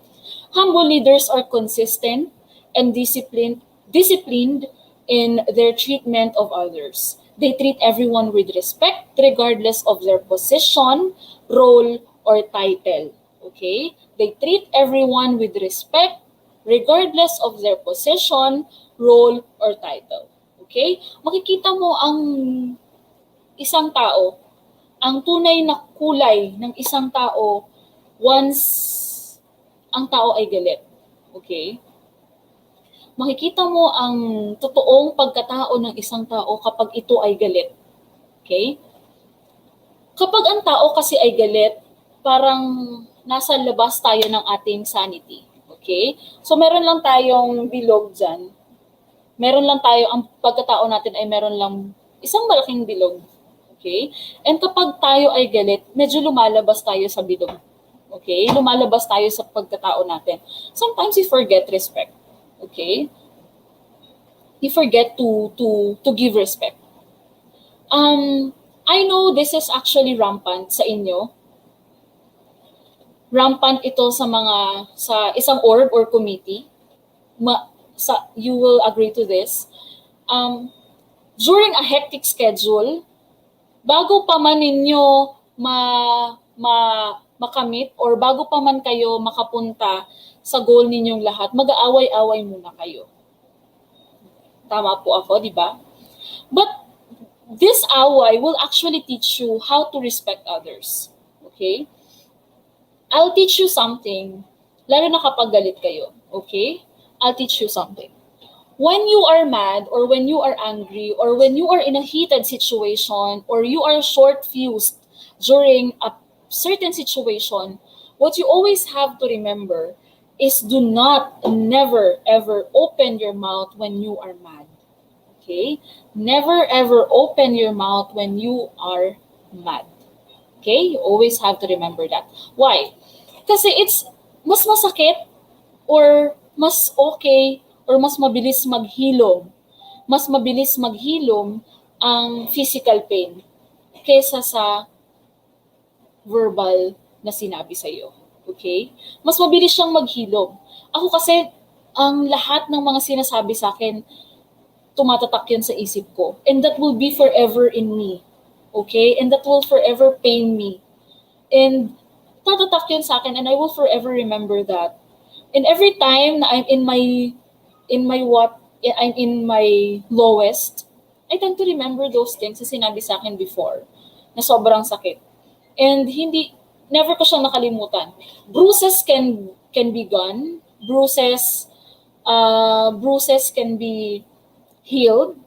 Humble leaders are consistent and disciplined in their treatment of others. They treat everyone with respect regardless of their position, role, or title. Okay? They treat everyone with respect regardless of their position, role, or title. Okay? Makikita mo ang isang tao, ang tunay na kulay ng isang tao once ang tao ay galit. Okay? Makikita mo ang totoong pagkatao ng isang tao kapag ito ay galit. Okay? Kapag ang tao kasi ay galit, parang nasa labas tayo ng ating sanity. Okay? So meron lang tayong bilog dyan. Meron lang tayo, ang pagkatao natin ay meron lang isang malaking bilog. Okay? And kapag tayo ay galit, medyo lumalabas tayo sa bilog. Okay? Lumalabas tayo sa pagkatao natin. Sometimes we forget respect. Okay? You forget to give respect. I know this is actually rampant sa inyo. Rampant ito sa isang org or committee. You will agree to this. During a hectic schedule, bago pa man ninyo makamit or bago pa man kayo makapunta sa goal ninyong lahat, mag-aaway-away muna kayo. Tama po ako, di ba? But this away will actually teach you how to respect others. Okay? I'll teach you something, lalo na kapag galit kayo. Okay? I'll teach you something. When you are mad or when you are angry or when you are in a heated situation or you are short-fused during a certain situation, what you always have to remember is do not, never, ever open your mouth when you are mad. Okay? Never, ever open your mouth when you are mad. Okay? You always have to remember that. Why? Kasi it's mas masakit or mas okay or mas mabilis maghilom. Mas mabilis maghilom ang physical pain kaysa sa verbal na sinabi sa'yo. Okay? Mas mabilis siyang maghilom. Ako kasi, ang lahat ng mga sinasabi sa akin, tumatatak yan sa isip ko. And that will be forever in me. Okay? And that will forever pain me. And tatatak yun sa akin and I will forever remember that. And every time na I'm in my lowest, I tend to remember those things na sinabi sa akin before na sobrang sakit. And never ko siyang nakalimutan. Bruises can be gone. Bruises can be healed.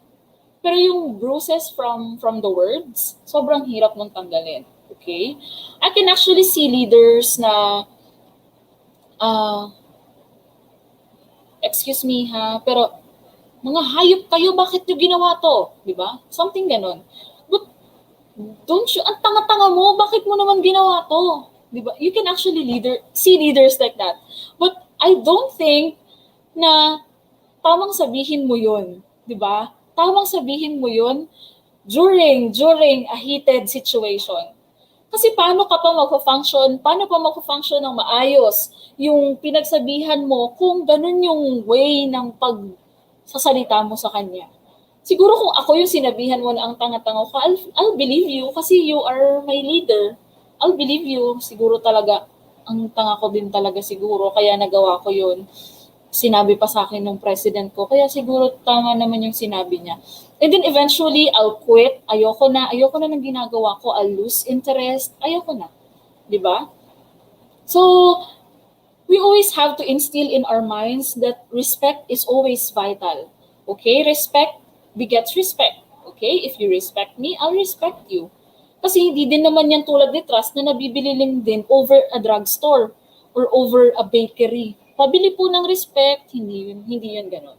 Pero yung bruises from the words, sobrang hirap mong tanggalin. Okay? I can actually see leaders na excuse me ha, pero mga hayop kayo, bakit nyo ginawa to? Diba? Something ganon. But don't you, ang tanga-tanga mo, bakit mo naman ginawa to? Diba? You can actually see leaders like that. But I don't think na tamang sabihin mo yun. Diba? Tamang sabihin mo yun during a heated situation. Kasi paano pa magfa-function ng maayos yung pinagsabihan mo kung ganun yung way ng pagsasalita mo sa kanya. Siguro kung ako yung sinabihan mo na ang tanga-tanga ko, I'll believe you kasi you are my leader. I'll believe you. Siguro talaga, ang tanga ko din talaga siguro, kaya nagawa ko yun. Sinabi pa sa akin ng president ko, kaya siguro tama naman yung sinabi niya. And then eventually, I'll quit. Ayoko na ng ginagawa ko. I'll lose interest. Ayoko na. Diba? So, we always have to instill in our minds that respect is always vital. Okay? Respect begets respect. Okay? If you respect me, I'll respect you. Kasi hindi din naman yan tulad ni trust na nabibili lang din over a drugstore or over a bakery. Pabili po ng respect, hindi yun ganon.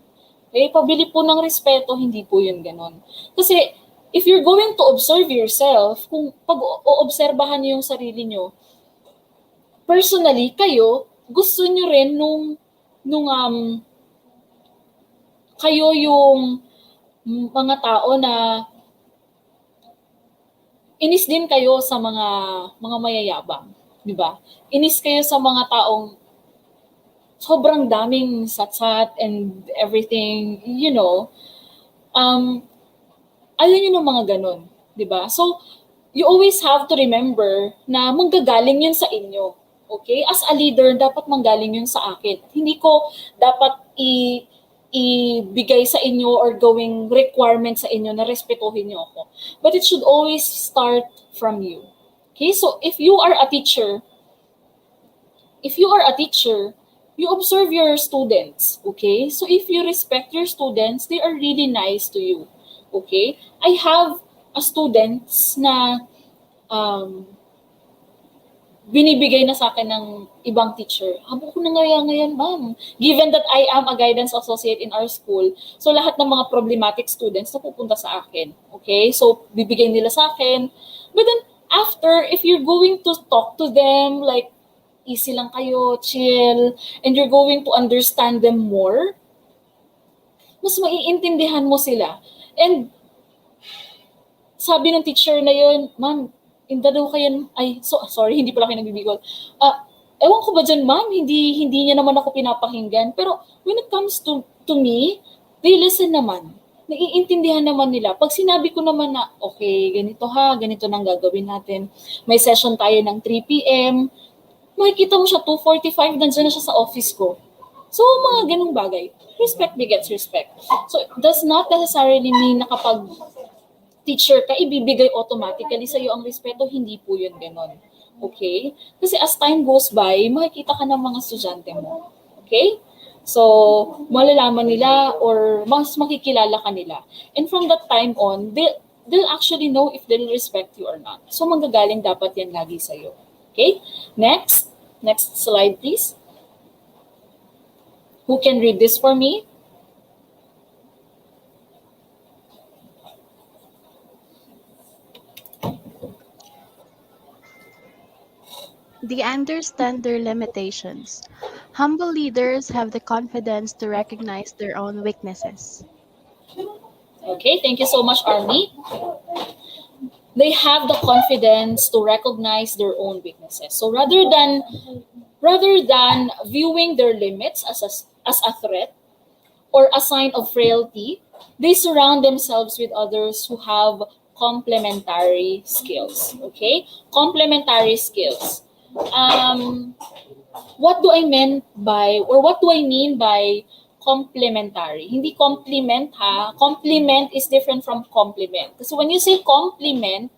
Okay? Pabili po ng respeto, hindi po yun ganon. Kasi if you're going to observe yourself, kung pag-oobserbahan niyo yung sarili niyo, personally, kayo, gusto niyo rin kayo yung mga tao na inis din kayo sa mga mayayabang, di ba? Inis kayo sa mga taong sobrang daming satsat and everything, you know. Ayaw nyo ng mga ganun, di ba? So, you always have to remember na manggagaling yun sa inyo. Okay? As a leader, dapat manggaling yun sa akin. Hindi ko dapat ibigay sa inyo or gawing requirement sa inyo na respetuhin nyo ako. But it should always start from you. Okay? So, if you are a teacher, you observe your students, okay? So if you respect your students, they are really nice to you, okay? I have a students na binibigay na sa akin ng ibang teacher. Habo ko na ngayon, ma'am. Given that I am a guidance associate in our school, so lahat ng mga problematic students na pupunta sa akin, okay? So bibigay nila sa akin. But then after, if you're going to talk to them, like, easy lang kayo, chill, and you're going to understand them more, mas maiintindihan mo sila. And sabi ng teacher na yun, ma'am, inda daw kayo, sorry, hindi pala kayo nagbibigol. Ewan ko ba dyan, ma'am, hindi niya naman ako pinapakinggan. Pero when it comes to me, they listen naman. Naiintindihan naman nila. Pag sinabi ko naman na, okay, ganito nang gagawin natin. May session tayo ng 3 p.m., makikita mo siya, 2:45, nandiyan na siya sa office ko. So, mga ganung bagay. Respect begets respect. So, it does not necessarily mean na kapag teacher ka, ibibigay automatically sa'yo ang respeto. Hindi po yun ganon. Okay? Kasi as time goes by, makikita ka ng mga estudyante mo. Okay? So, malalaman nila or mas makikilala ka nila. And from that time on, they'll actually know if they'll respect you or not. So, manggagaling dapat yan lagi sa'yo. Okay, next slide, please. Who can read this for me? They understand their limitations. Humble leaders have the confidence to recognize their own weaknesses. Okay, thank you so much, Army. They have the confidence to recognize their own weaknesses. So rather than viewing their limits as a threat or a sign of frailty, they surround themselves with others who have complementary skills. Okay? Complementary skills. What do I mean by complementary? Hindi compliment ha. Compliment is different from compliment. Kasi when you say compliment,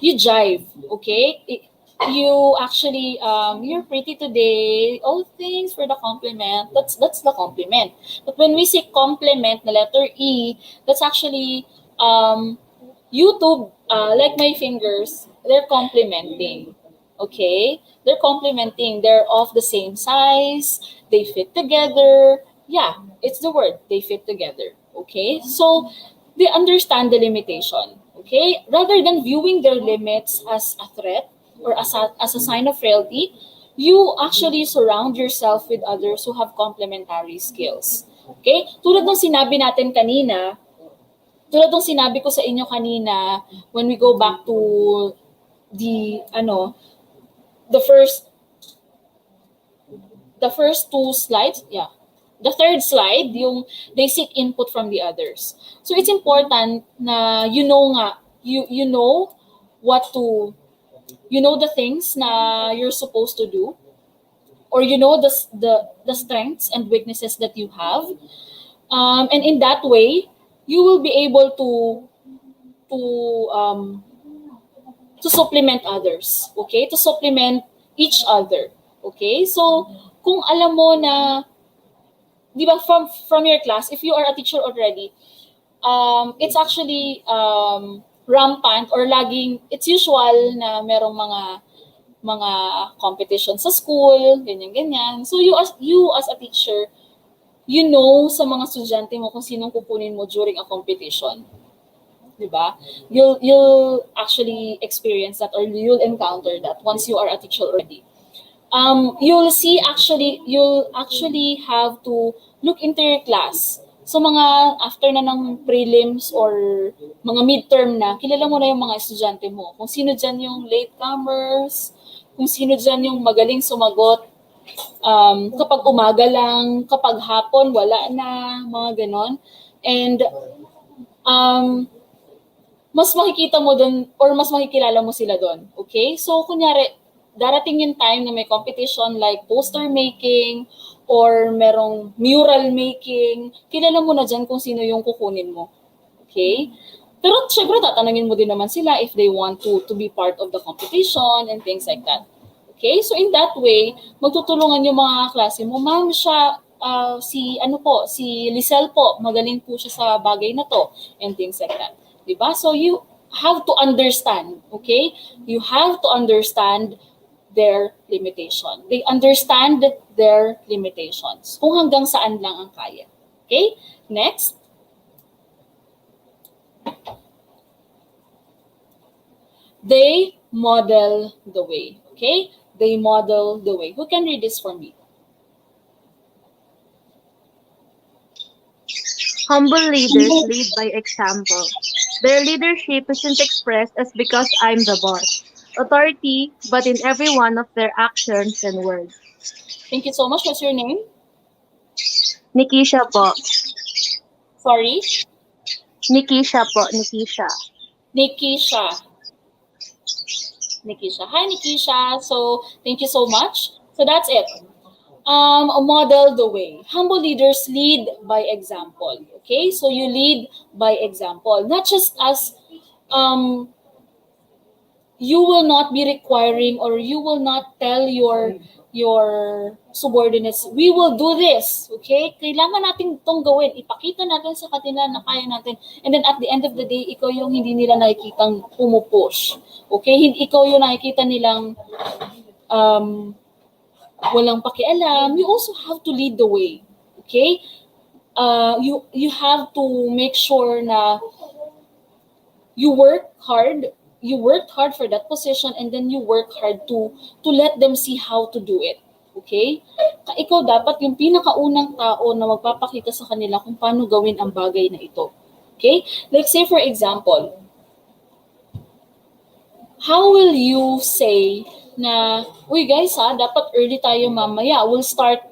you jive, okay? You actually, you're pretty today. Oh, thanks for the compliment. That's the compliment. But when we say complement, the letter E, that's actually YouTube, like my fingers, they're complementing. Okay? They're complementing. They're of the same size. They fit together. Yeah, it's the word. They fit together. Okay? So, they understand the limitation. Okay? Rather than viewing their limits as a threat or as a sign of frailty, you actually surround yourself with others who have complementary skills. Okay? Tulad ng sinabi ko sa inyo kanina, when we go back to the first two slides, the third slide, yung they seek input from the others. So it's important na you know the things na you're supposed to do, or you know the strengths and weaknesses that you have, and in that way you will be able to supplement others, okay? To supplement each other, okay? So, kung alam mo na, di ba, from your class, if you are a teacher already, it's actually rampant or it's usual na merong mga competition sa school, ganyan. So, you as a teacher, you know sa mga estudyante mo kung sinong kukunin mo during a competition. Diba? You'll actually experience that, or you'll encounter that once you are a teacher already. You'll actually have to look into your class. So mga after na ng prelims or mga midterm na, kilala mo na yung mga estudyante mo. Kung sino dyan yung latecomers, kung sino dyan yung magaling sumagot Kapag umaga lang, kapag hapon, wala na, mga ganon. And um, mas makikita mo doon or mas makikilala mo sila doon. Okay? So, kunyari, darating yung time na may competition like poster making or merong mural making, kilala mo na dyan kung sino yung kukunin mo. Okay? Pero syempre, tatanungin mo din naman sila if they want to be part of the competition and things like that. Okay? So, in that way, magtutulungan yung mga klase mo, ma'am, siya, si Lisel po, magaling po siya sa bagay na to, and things like that. Diba? So, you have to understand, okay? You have to understand their limitation. They understand their limitations. Kung hanggang saan lang ang kaya. Okay? Next. They model the way. Okay? They model the way. Who can read this for me? Humble leaders lead by example. Their leadership isn't expressed as because I'm the boss. Authority, but in every one of their actions and words. Thank you so much. What's your name? Nikisha po. Sorry? Nikisha po. Nikisha. Nikisha. Nikisha. Hi, Nikisha. So, thank you so much. So, that's it. Model the way. Humble leaders lead by example. Okay? So, you lead by example. Not just as you will not be requiring or you will not tell your subordinates, we will do this, okay? Kailangan natin itong gawin. Ipakita natin sa kanila na kaya natin. And then at the end of the day, ikaw yung hindi nila nakikitang pumupush. Okay? Ikaw yung nakikita nilang walang pakialam. You also have to lead the way. Okay? You have to make sure na you work hard. You worked hard for that position and then you work hard to let them see how to do it. Okay? Ikaw dapat yung pinakaunang tao na magpapakita sa kanila kung paano gawin ang bagay na ito. Okay? Like say for example, how will you say na, uy guys dapat early tayo mamaya. We'll start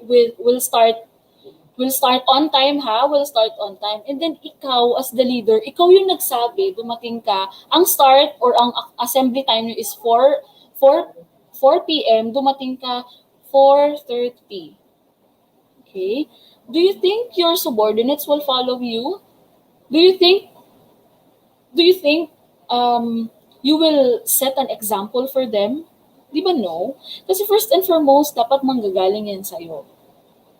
on time ha, we'll start on time. And then ikaw as the leader, ikaw yung nagsabi, dumating ka, ang start or ang assembly time is 4 p.m., dumating ka 4:30. Okay? Do you think your subordinates will follow you? Do you think you will set an example for them? Di ba no? Kasi first and foremost, dapat manggagaling yan sa'yo.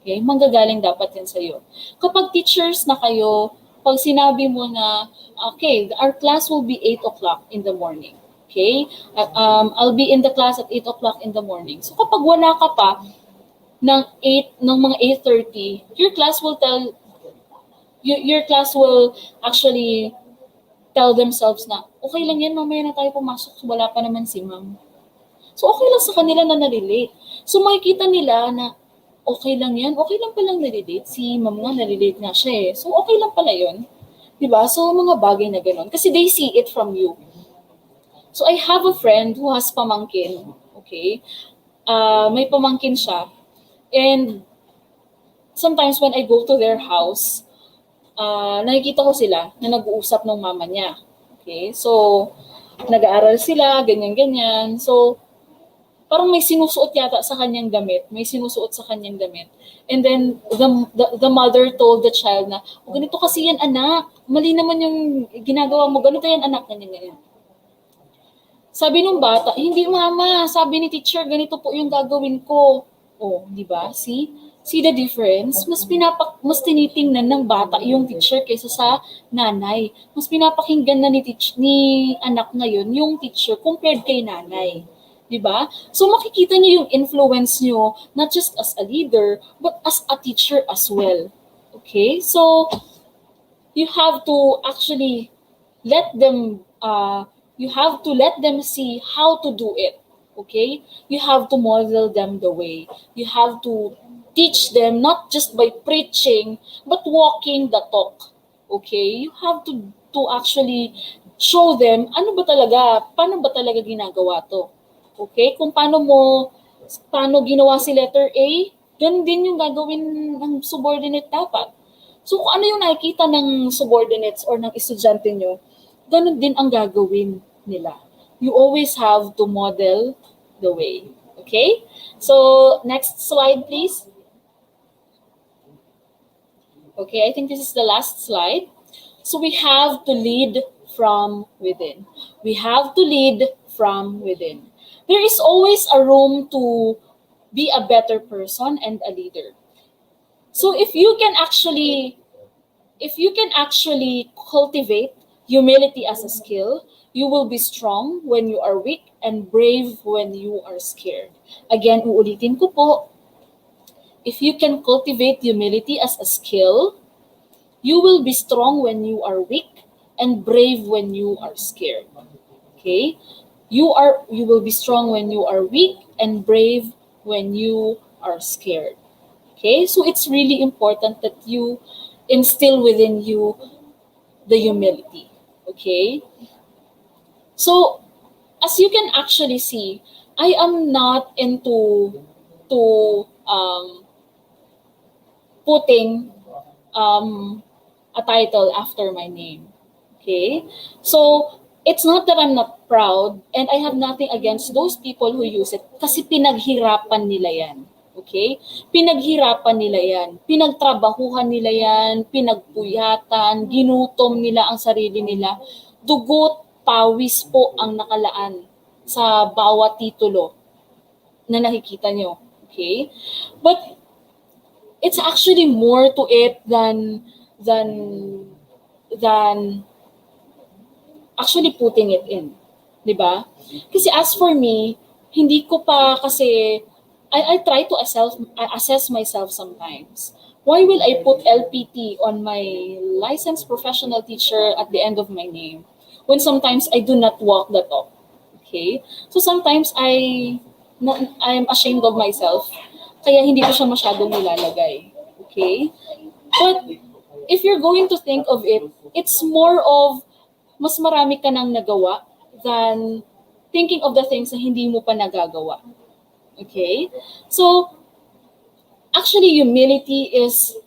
Okay? Manggagaling dapat yan sa'yo. Kapag teachers na kayo, pag sinabi mo na, okay, our class will be 8 o'clock in the morning. Okay? I'll be in the class at 8 o'clock in the morning. So kapag wala ka pa ng mga 8:30, your class will actually tell themselves na, okay lang yan, mamaya na tayo pumasok, wala pa naman si ma'am. So okay lang sa kanila na nalilate. So makikita nila na, okay lang yan. Okay lang palang nalilate. Si ma'am nga nalilate nga siya eh. So okay lang pala yun. Diba? So mga bagay na ganun. Kasi they see it from you. So I have a friend who has pamangkin. Okay? May pamangkin siya. And sometimes when I go to their house, nakikita ko sila na nag-uusap ng mama niya. Okay? So, nag-aaral sila, ganyan-ganyan. So, parang may sinusuot yata sa kanyang damit. May sinusuot sa kanyang damit. And then, the mother told the child na, ganito kasi yan, anak. Mali naman yung ginagawa mo. Ganito yan, anak. Ganyan. Sabi nung bata, hindi mama. Sabi ni teacher, ganito po yung gagawin ko. Oh, di ba? See the difference? Mas tinitingnan ng bata yung teacher kaysa sa nanay. Mas pinapakinggan na ni anak ngayon yung teacher compared kay nanay. Diba? So makikita niyo yung influence niyo not just as a leader but as a teacher as well. Okay? So you have to actually let them see how to do it. Okay? You have to model them the way. You have to teach them not just by preaching but walking the talk. Okay? You have to actually show them paano ba talaga ginagawa to. Okay? Kung paano mo paano ginawa si letter A, ganun din yung gagawin ng subordinate dapat. So kung ano yung nakikita ng subordinates or ng estudyante nyo, ganun din ang gagawin nila. You always have to model the way. Okay? So, next slide, please. Okay, I think this is the last slide. So we have to lead from within. We have to lead from within. There is always a room to be a better person and a leader. So if you can actually cultivate humility as a skill, you will be strong when you are weak and brave when you are scared. Again, uulitin ko po, if you can cultivate humility as a skill, you will be strong when you are weak and brave when you are scared. Okay? You will be strong when you are weak and brave when you are scared. Okay? So it's really important that you instill within you the humility. Okay? So as you can actually see, I am not into putting a title after my name. Okay? So, it's not that I'm not proud and I have nothing against those people who use it kasi pinaghirapan nila yan. Okay? Pinaghirapan nila yan. Pinagtrabahuhan nila yan, pinagpuyatan, ginutom nila ang sarili nila. Dugot, pawis po ang nakalaan sa bawat titulo na nakikita nyo. Okay? But it's actually more to it than actually putting it in. 'Di ba? Kasi as for me, hindi ko pa kasi I try to assess myself sometimes. Why will I put LPT on my licensed professional teacher at the end of my name when sometimes I do not walk the talk? Okay? So sometimes I'm ashamed of myself. Kaya hindi ko siya masyadong nilalagay. Okay? But if you're going to think of it, it's more of mas marami ka nang nagawa than thinking of the things na hindi mo pa nagagawa. Okay? So, actually, humility is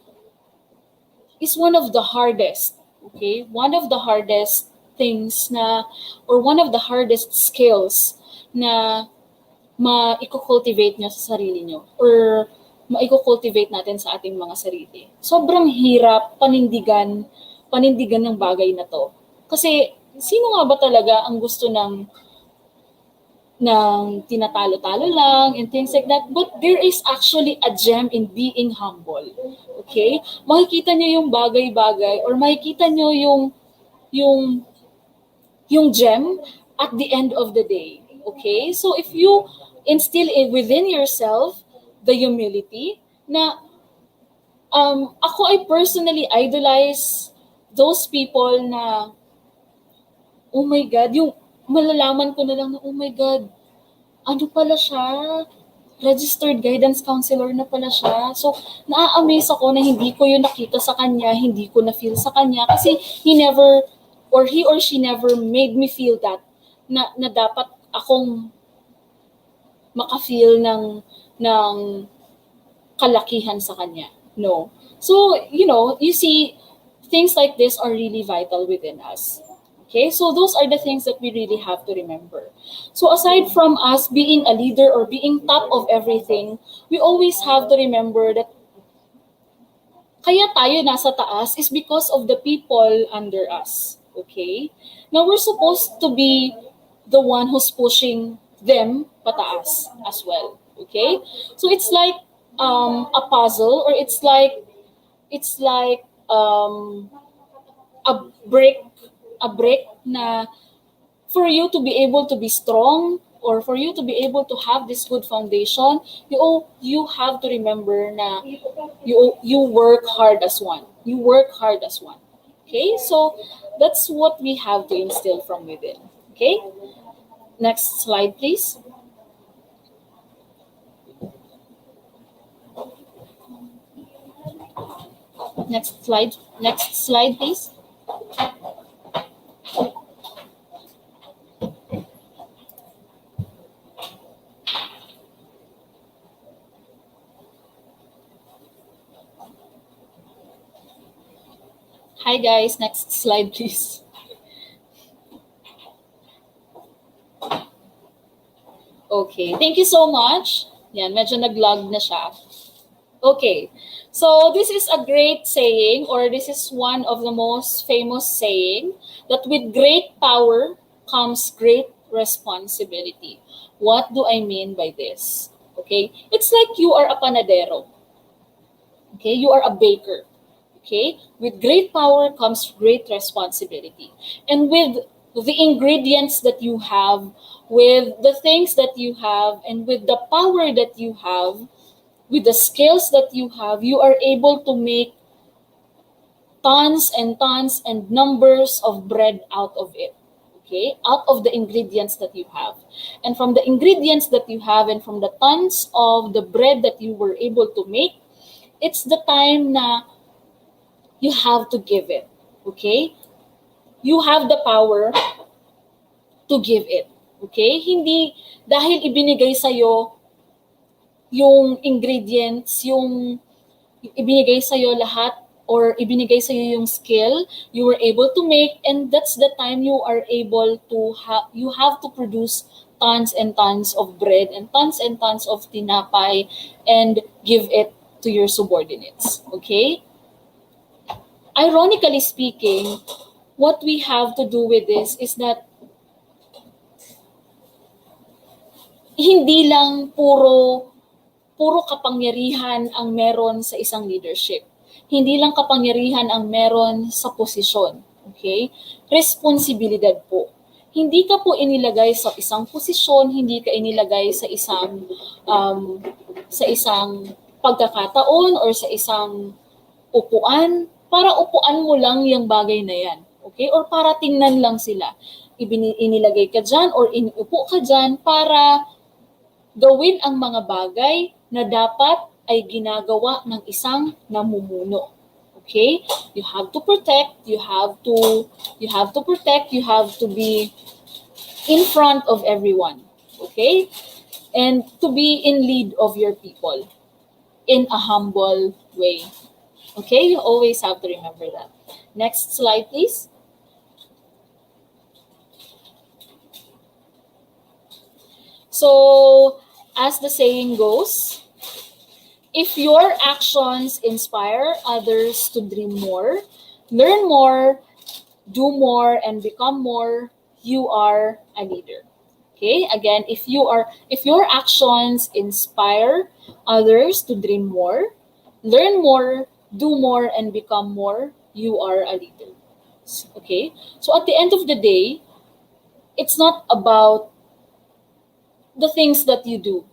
one of the hardest, okay? One of the hardest things na, or one of the hardest skills na ma-cultivate nyo sa sarili nyo or ma-cultivate natin sa ating mga sarili. Sobrang hirap panindigan ng bagay na to. Kasi sino nga ba talaga ang gusto ng tinatalo-talo lang and things like that. But there is actually a gem in being humble. Okay? Makikita nyo yung bagay-bagay or makikita nyo yung gem at the end of the day. Okay? So if you instill within yourself the humility na ako I personally idolize those people na oh my God, yung malalaman ko na lang na oh my God, ano pala siya? Registered guidance counselor na pala siya. So, naa-amaze ako na hindi ko yun nakita sa kanya, hindi ko na-feel sa kanya kasi he or she never made me feel that na dapat akong maka-feel ng kalakihan sa kanya. No. So, you see, things like this are really vital within us. Okay, so those are the things that we really have to remember. So aside from us being a leader or being top of everything, we always have to remember that kaya tayo nasa taas is because of the people under us. Okay? Now we're supposed to be the one who's pushing them pataas as well. Okay? So it's like a puzzle or it's like a brick na for you to be able to be strong or for you to be able to have this good foundation, you have to remember na you work hard as one. You work hard as one. Okay? So that's what we have to instill from within. Okay? Next slide, please. Next slide, please. Hi guys, next slide please. Okay, thank you so much. Yan, medyo nag-log na siya. Okay, so this is a great saying, or this is one of the most famous saying, that with great power comes great responsibility. What do I mean by this? Okay, it's like you are a panadero. Okay, you are a baker. Okay, with great power comes great responsibility. And with the ingredients that you have, with the things that you have, and with the power that you have, with the skills that you have, you are able to make tons and numbers of bread out of it. Okay, out of the ingredients that you have. And from the ingredients that you have and from the tons of the bread that you were able to make, it's the time na you have to give it. Okay? You have the power to give it. Okay? Hindi dahil ibinigay sa'yo yung ingredients, yung ibinigay sa'yo lahat, or ibinigay sa'yo yung skill, you were able to make, and that's the time you are able to you have to produce tons and tons of bread and tons of tinapay and give it to your subordinates. Okay? Ironically speaking, what we have to do with this is that hindi lang puro kapangyarihan ang meron sa isang leadership. Hindi lang kapangyarihan ang meron sa posisyon. Okay? Responsibilidad po. Hindi ka po inilagay sa isang posisyon, hindi ka inilagay sa isang pagkakataon or sa isang upuan para upuan mo lang yung bagay na yan. Okay? Or para tingnan lang sila. Inilagay ka dyan or inuupo ka dyan para gawin ang mga bagay na dapat ay ginagawa ng isang namumuno. Okay? You have to protect, you have to protect, you have to be in front of everyone. Okay? And to be in lead of your people in a humble way. Okay? You always have to remember that. Next slide, please. So, as the saying goes, if your actions inspire others to dream more, learn more, do more, and become more, you are a leader. Okay? Again, if your actions inspire others to dream more, learn more, do more, and become more, you are a leader. Okay? So at the end of the day, it's not about the things that you do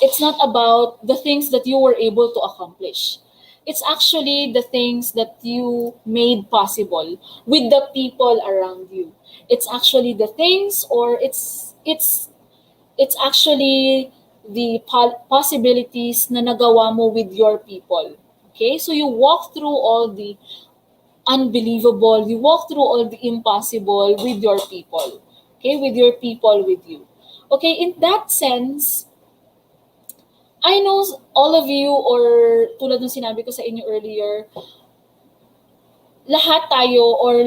it's not about the things that you were able to accomplish. It's actually the things that you made possible with the people around you. It's actually the things, or it's actually the possibilities na nagawa mo with your people. Okay? So you walk through all the unbelievable, you walk through all the impossible with your people. Okay? With your people with you. Okay, in that sense, I know all of you, or tulad ng sinabi ko sa inyo earlier, lahat tayo, or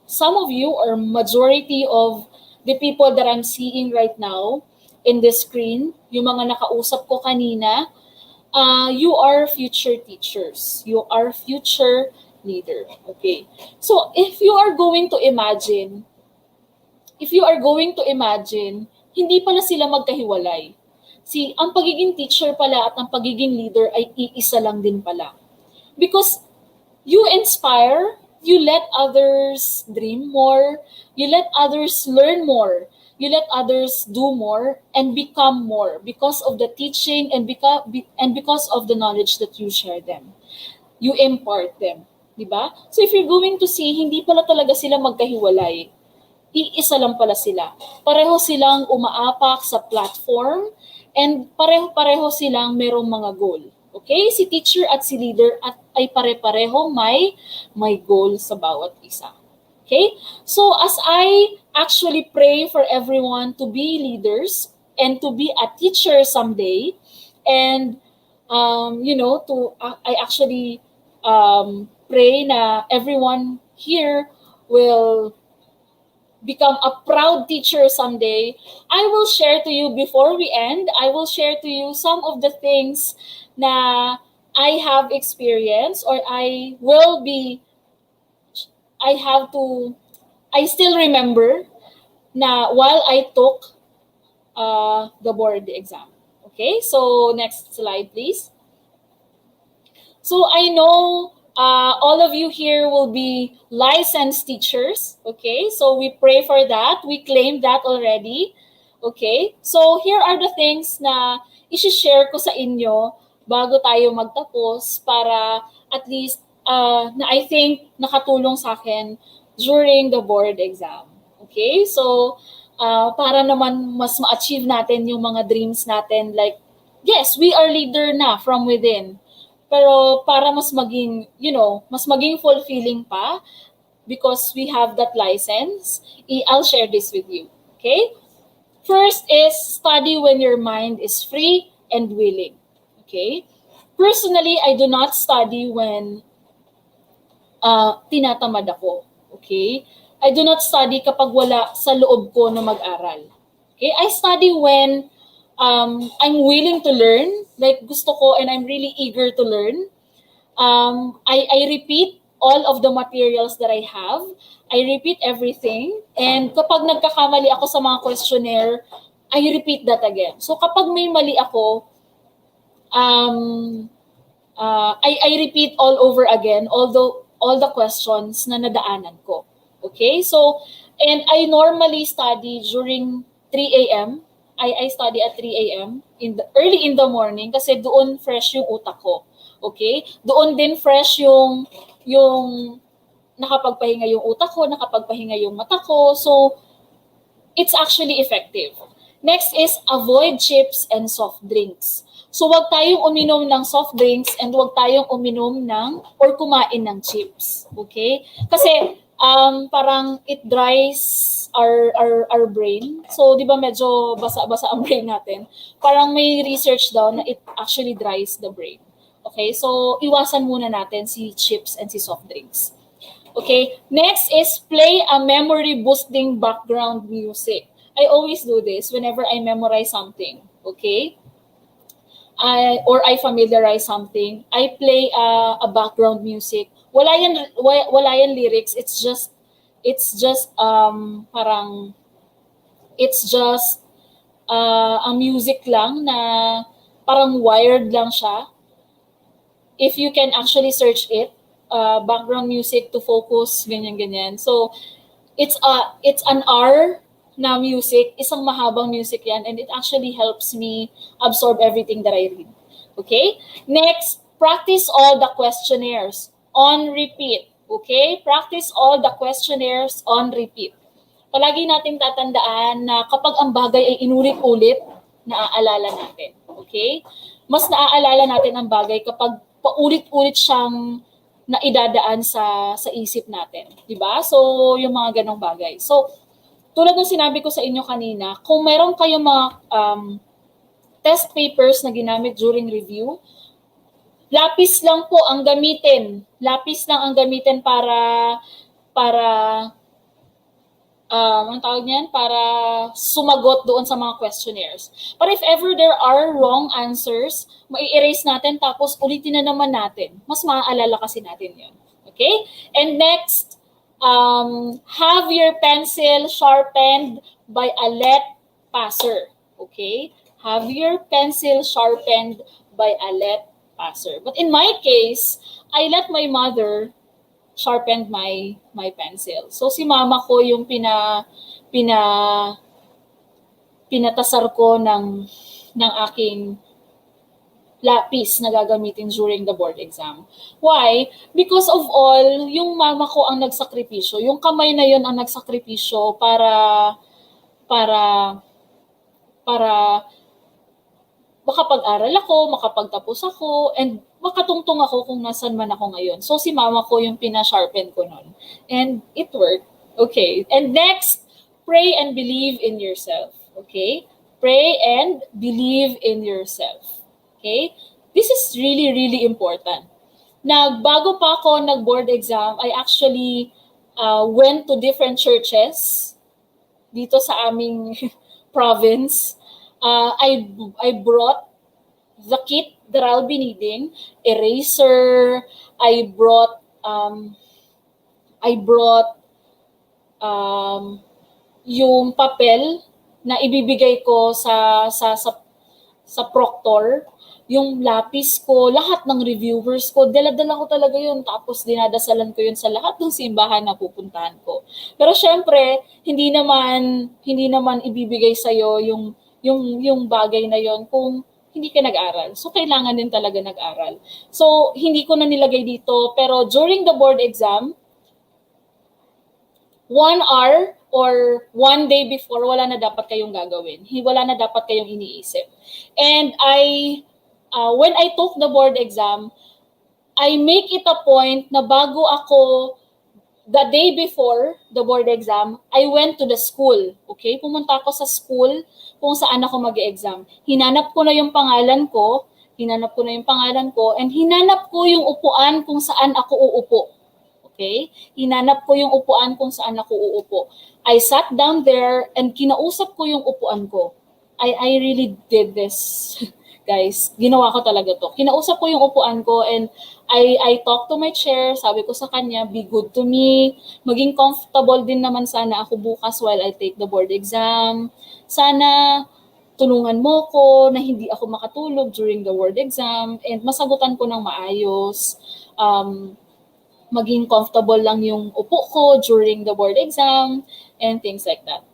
some of you, or majority of the people that I'm seeing right now in this screen, yung mga nakausap ko kanina, you are future teachers. You are future leader. Okay. So, if you are going to imagine, hindi pala sila magkahiwalay. Ang pagiging teacher pala at ang pagiging leader ay iisa lang din pala. Because you inspire, you let others dream more, you let others learn more, you let others do more and become more because of the teaching and because of the knowledge that you share them. You impart them. Diba? So if you're going to see, hindi pala talaga sila magkahiwalay. Iisa lang pala sila. Pareho silang umaapak sa platform and pareho silang merong mga goal. Okay? Si teacher at si leader ay pare-pareho may goal sa bawat isa. Okay? So as I actually pray for everyone to be leaders and to be a teacher someday, and I actually pray na everyone here will become a proud teacher someday. I will share to you before we end, I will share to you some of the things na I have experienced or I have to, I still remember na while I took the board exam. Okay, so next slide please. So I know all of you here will be licensed teachers. Okay, so we pray for that. We claim that already. Okay, so here are the things na isi-share ko sa inyo bago tayo magtapos para at least na I think nakatulong sa akin during the board exam. Okay, so para naman mas ma-achieve natin yung mga dreams natin, like, yes, we are leader na from within. Pero para mas maging, mas maging fulfilling pa because we have that license, I'll share this with you. Okay? First is study when your mind is free and willing. Okay? Personally, I do not study when tinatamad ako. Okay? I do not study kapag wala sa loob ko na mag-aral. Okay? I study when I'm willing to learn, like gusto ko and I'm really eager to learn. I repeat all of the materials that I have. I repeat everything. And kapag nagkakamali ako sa mga questionnaire, I repeat that again. So kapag may mali ako, I repeat all over again, although all the questions na nadaanan ko. Okay? So, and I normally study during 3 a.m. I study at 3 a.m. Early in the morning kasi doon fresh yung utak ko. Okay? Doon din fresh yung nakapagpahinga yung utak ko, nakapagpahinga yung mata ko. So, it's actually effective. Next is avoid chips and soft drinks. So, wag tayong uminom ng soft drinks and wag tayong uminom or kumain ng chips. Okay? Kasi, parang it dries our brain. So, di ba medyo basa-basa ang brain natin? Parang may research daw na it actually dries the brain. Okay? So, iwasan muna natin si chips and si soft drinks. Okay? Next is play a memory-boosting background music. I always do this whenever I memorize something. Okay? Or I familiarize something, I play a background music. Wala yan lyrics. It's just parang it's just a music lang na parang wired lang siya. If you can actually search it, background music to focus, ganyan. So it's an hour na music, isang mahabang music yan, and it actually helps me absorb everything that I read. Okay? Next, practice all the questionnaires on repeat. Okay? Practice all the questionnaires on repeat. Palagi nating tatandaan na kapag ang bagay ay inulit-ulit, naaalala natin. Okay? Mas naaalala natin ang bagay kapag paulit-ulit siyang naidadaan sa isip natin. Diba? So, yung mga ganong bagay. So, tulad ng sinabi ko sa inyo kanina, kung meron kayong mga test papers na ginamit during review, lapis lang po ang gamitin. Lapis lang ang gamitin para anong tawag niyan? Para sumagot doon sa mga questionnaires. But if ever there are wrong answers, mai-erase natin tapos ulitin na naman natin. Mas maaalala kasi natin yun. Okay? And next, have your pencil sharpened by a lead passer. Okay? Have your pencil sharpened by a lead passer. But in my case, I let my mother sharpen my pencil. So si mama ko yung pinatasar ko ng aking lapis na gagamitin during the board exam. Why? Because of all, yung mama ko ang nagsakripisyo. Yung kamay na yun ang nagsakripisyo para makapag-aral ako, makapagtapos ako, and makatungtong ako kung nasan man ako ngayon. So si mama ko yung pinasharpen ko nun. And it worked. Okay. And next, pray and believe in yourself. Okay? Pray and believe in yourself. Okay? This is really, really important. Bago pa ako nag-board exam, I actually went to different churches dito sa aming province. I brought the kit that I'll be needing, eraser, I brought um, I brought um, yung papel na ibibigay ko sa proctor, yung lapis ko, lahat ng reviewers ko, dala-dala ko talaga yun. Tapos dinadasalan ko yun sa lahat ng simbahan na pupuntahan ko. Pero syempre, hindi naman ibibigay sa yung bagay na yon kung hindi ka nag-aral. So kailangan din talaga nag-aral. So hindi ko na nilagay dito, pero during the board exam, 1 hour or 1 day before, wala na dapat kayong gagawin. Wala na dapat kayong iniisip. And when I took the board exam, I make it a point na bago ako, the day before the board exam, I went to the school. Okay? Pumunta ako sa school kung saan ako mag-exam. Hinanap ko na yung pangalan ko, and hinanap ko yung upuan kung saan ako uupo. Okay? Hinanap ko yung upuan kung saan ako uupo. I sat down there and kinausap ko yung upuan ko. I really did this, guys. Ginawa ko talaga to. Kinausap ko yung upuan ko and I talked to my chair. Sabi ko sa kanya, be good to me. Maging comfortable din naman sana ako bukas while I take the board exam. Sana tulungan mo ko na hindi ako makatulog during the board exam and masagutan ko ng maayos. Maging comfortable lang yung upo ko during the board exam and things like that.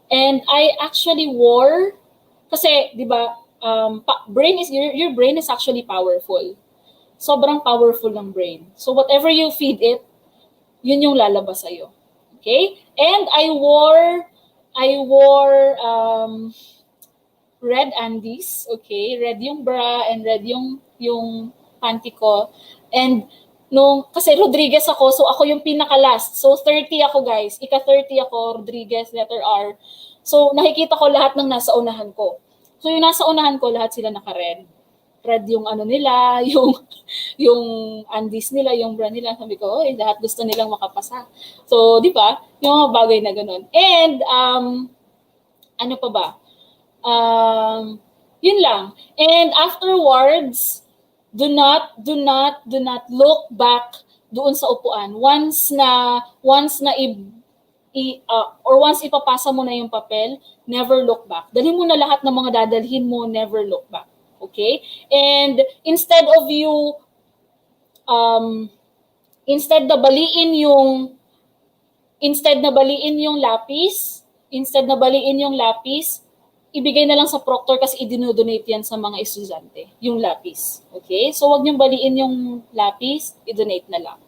And I actually wore, kasi, di ba, your brain is actually powerful. Sobrang powerful ng brain. So whatever you feed it, yun yung lalabas sa'yo. Okay? And I wore red undies, okay? Red yung bra and red yung panty ko. And kasi Rodriguez ako, so ako yung pinaka-last. So 30 ako, guys. Ika-30 ako, Rodriguez, letter R. So nakikita ko lahat ng nasa unahan ko. So yung nasa unahan ko, lahat sila naka-red. Red yung ano nila, yung undies nila, yung bra nila. Sabi ko, lahat gusto nilang makapasa. So, di ba? Yung mga bagay na ganun. And, ano pa ba? Yun lang. And afterwards, do not look back doon sa upuan. Once ipapasa mo na yung papel, never look back. Dalhin mo na lahat ng mga dadalhin mo, never look back. Okay? And instead na baliin yung lapis, ibigay na lang sa proctor kasi i-donate yan sa mga estudyante, yung lapis. Okay? So, wag niyong baliin yung lapis, i-donate na lang.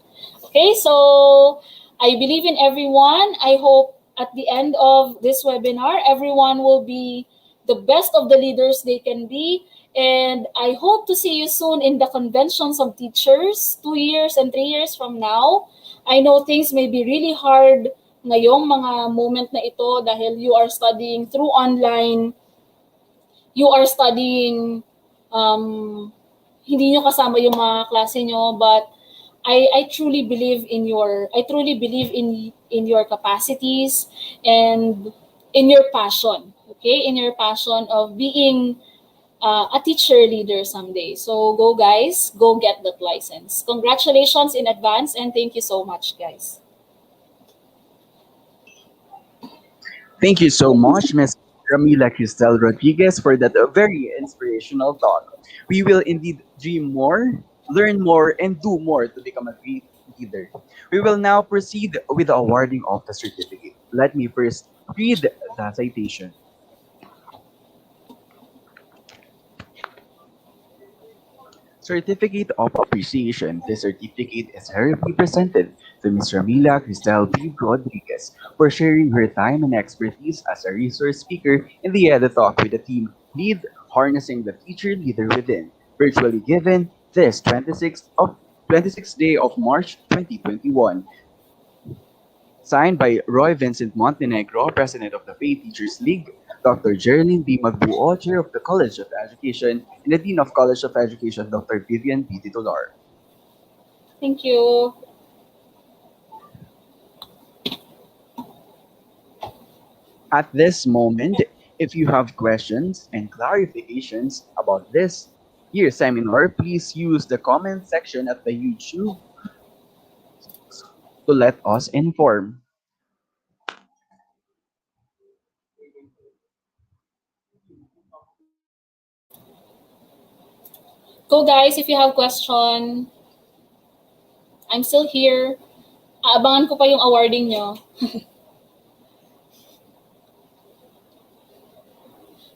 Okay? So, I believe in everyone. I hope at the end of this webinar, everyone will be the best of the leaders they can be. And I hope to see you soon in the conventions of teachers 2 years and 3 years from now. I know things may be really hard ngayong mga moment na ito dahil you are studying through online. You are studying, hindi nyo kasama yung mga klase nyo, but I truly believe in your capacities and in your passion. Okay, in your passion of being a teacher leader someday. So go, guys, go get that license. Congratulations in advance and thank you so much, guys. Thank you so much, Ms. Ramila Cristel Rodriguez, for that very inspirational talk. We will indeed dream more, learn more, and do more to become a great leader. We will now proceed with the awarding of the certificate. Let me first read the citation. Certificate of Appreciation. This certificate is hereby presented to Ms. Ramila Cristel B. Rodriguez for sharing her time and expertise as a resource speaker in the Eductalk with the theme Lead Harnessing the Teacher Leader Within, virtually given this 26th day of March 2021. Signed by Roy Vincent Montenegro, President of the Faith Teachers League, Dr. Geraldine B. Magbuo, Chair of the College of Education, and the Dean of College of Education, Dr. Vivian B. Titular. Thank you. At this moment, if you have questions and clarifications about this year's seminar, please use the comment section at the YouTube to let us inform. Go guys, if you have question, I'm still here. Aabangan ko pa yung awarding nyo.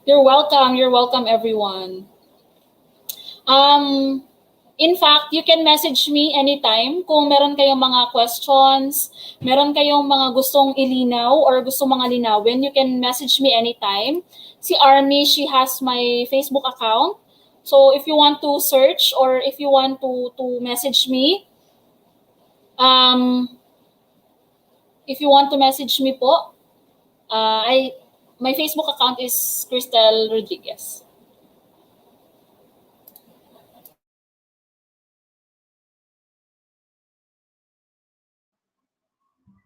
You're welcome everyone. Um, in fact, you can message me anytime kung meron kayong mga questions, meron kayong mga gustong ilinaw or gustong mga linawin, you can message me anytime. Si Army, she has my Facebook account. So if you want to search or if you want to message me, um, if you want to message me po, my Facebook account is Cristel Rodriguez.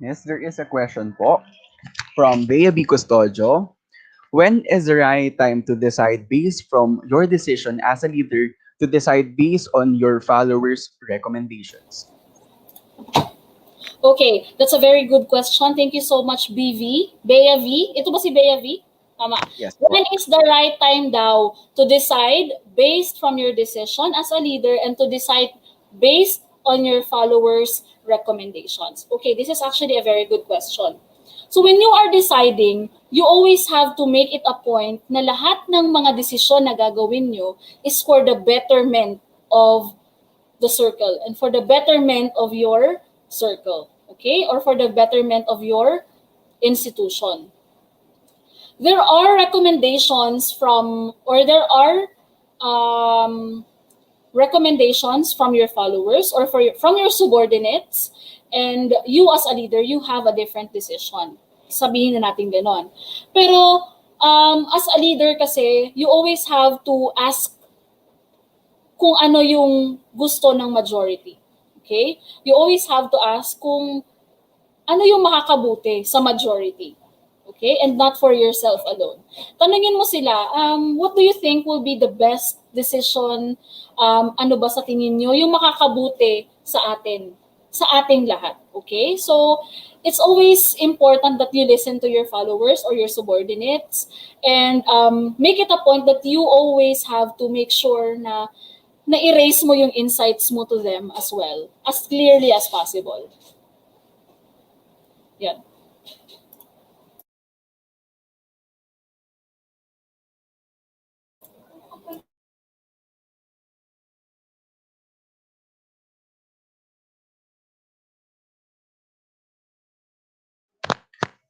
Yes, there is a question po from Bea B. Custodio. When is the right time to decide based from your decision as a leader to decide based on your followers' recommendations? Okay, that's a very good question. Thank you so much, BV. Bea V. Ito ba si Bea V? Tama. Yes When po. is the right time daw to decide based from your decision as a leader and to decide based on your followers' recommendations? Okay, this is actually a very good question. So when you are deciding, you always have to make it a point na lahat ng mga desisyon na gagawin nyo is for the betterment of the circle and for the betterment of your circle, okay? Or for the betterment of your institution. There are recommendations from, or there are recommendations from your followers or from your subordinates, and you as a leader, you have a different decision. Sabihin na natin ganon. Pero as a leader kasi, you always have to ask kung ano yung gusto ng majority. Okay? You always have to ask kung ano yung makakabuti sa majority. Okay? And not for yourself alone. Tanungin mo sila, what do you think will be the best decision? Ano ba sa tingin nyo yung makakabuti sa atin? Sa ating lahat. Okay? So, it's always important that you listen to your followers or your subordinates and make it a point that you always have to make sure na na-erase mo yung insights mo to them as well, as clearly as possible. Yan.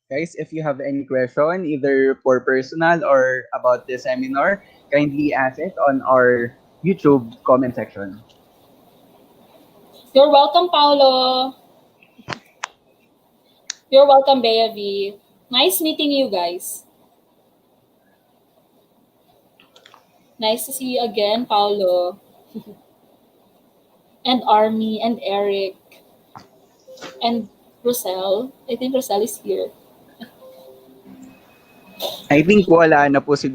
Guys, if you have any question, either for personal or about the seminar, kindly ask it on our YouTube comment section. You're welcome, Paolo. You're welcome, Bea V. Nice meeting you guys. Nice to see you again, Paolo. And Army and Eric and Rosel. I think Rosel is here. I think wala na pong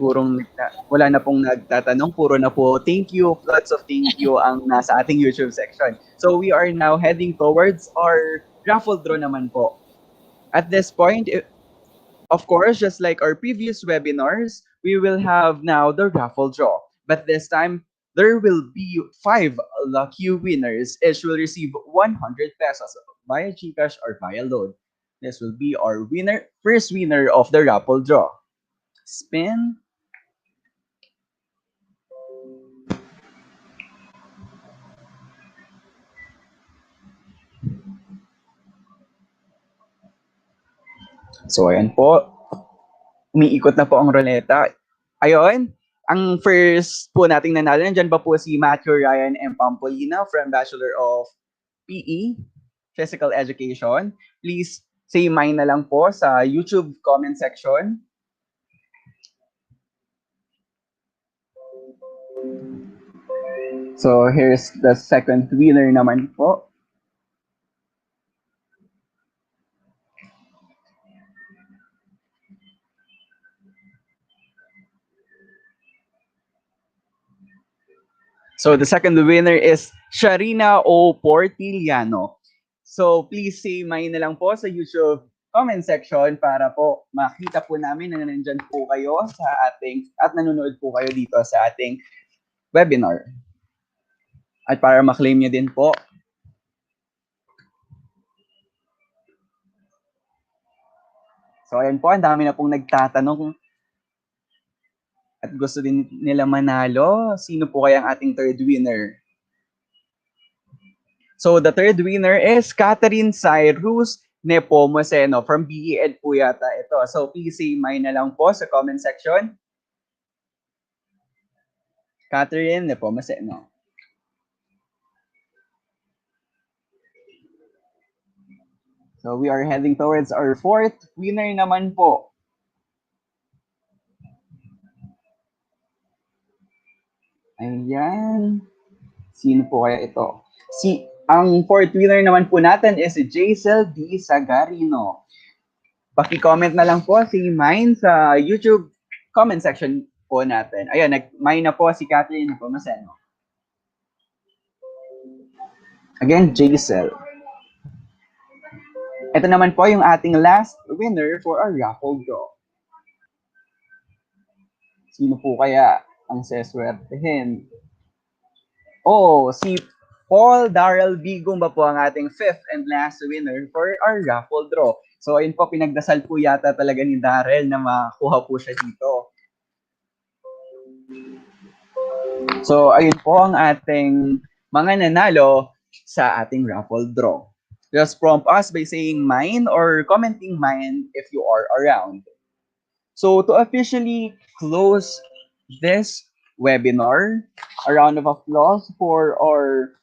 nagtatanong, puro na po thank you, lots of thank you ang nasa ating YouTube section. So we are now heading towards our raffle draw naman po. At this point, of course, just like our previous webinars, we will have now the raffle draw. But this time, there will be 5 lucky winners. Each will receive 100 pesos via GCash or via load. This will be our first winner of the raffle draw. Spin. So, ayan po. Umiikot na po ang ruleta. Ayun, ang first po nating nanalo, nandyan ba po si Matthew Ryan M. Pampolina from Bachelor of PE, Physical Education. Please say mine na lang po sa YouTube comment section. So, here's the second winner naman po. So the second winner is Sharina O. Portiliano. So please say mine na lang po sa YouTube comment section para po makita po namin na nandyan po kayo sa ating at nanonood po kayo dito sa ating webinar. At para maklaim nyo din po. So ayan po, ang dami na pong nagtatanong at gusto din nila manalo. Sino po kaya ang ating third winner? So the third winner is Catherine Cyrus Nepomuceno from BEd po yata ito. So please say mine na lang po sa comment section. Catherine Nepomuceno. So we are heading towards our fourth winner naman po. Ayan. Sino po kaya ito? Ang fourth winner naman po natin is si Jaisel D. Sagarino. Paki-comment na lang po si mine sa YouTube comment section po natin. Ayun, mine na po si Catherine Nepomuceno. Again, Jaisel. Ito naman po yung ating last winner for our raffle draw. Sino po kaya ang seswertehin? Oh, si Paul Darrell Bigumba po ang ating fifth and last winner for our raffle draw. So ayun po, pinagdasal po yata talaga ni Darrell na makuha po siya dito. So ayun po ang ating mga nanalo sa ating raffle draw. Just prompt us by saying mine or commenting mine if you are around. So to officially close this webinar, a round of applause for our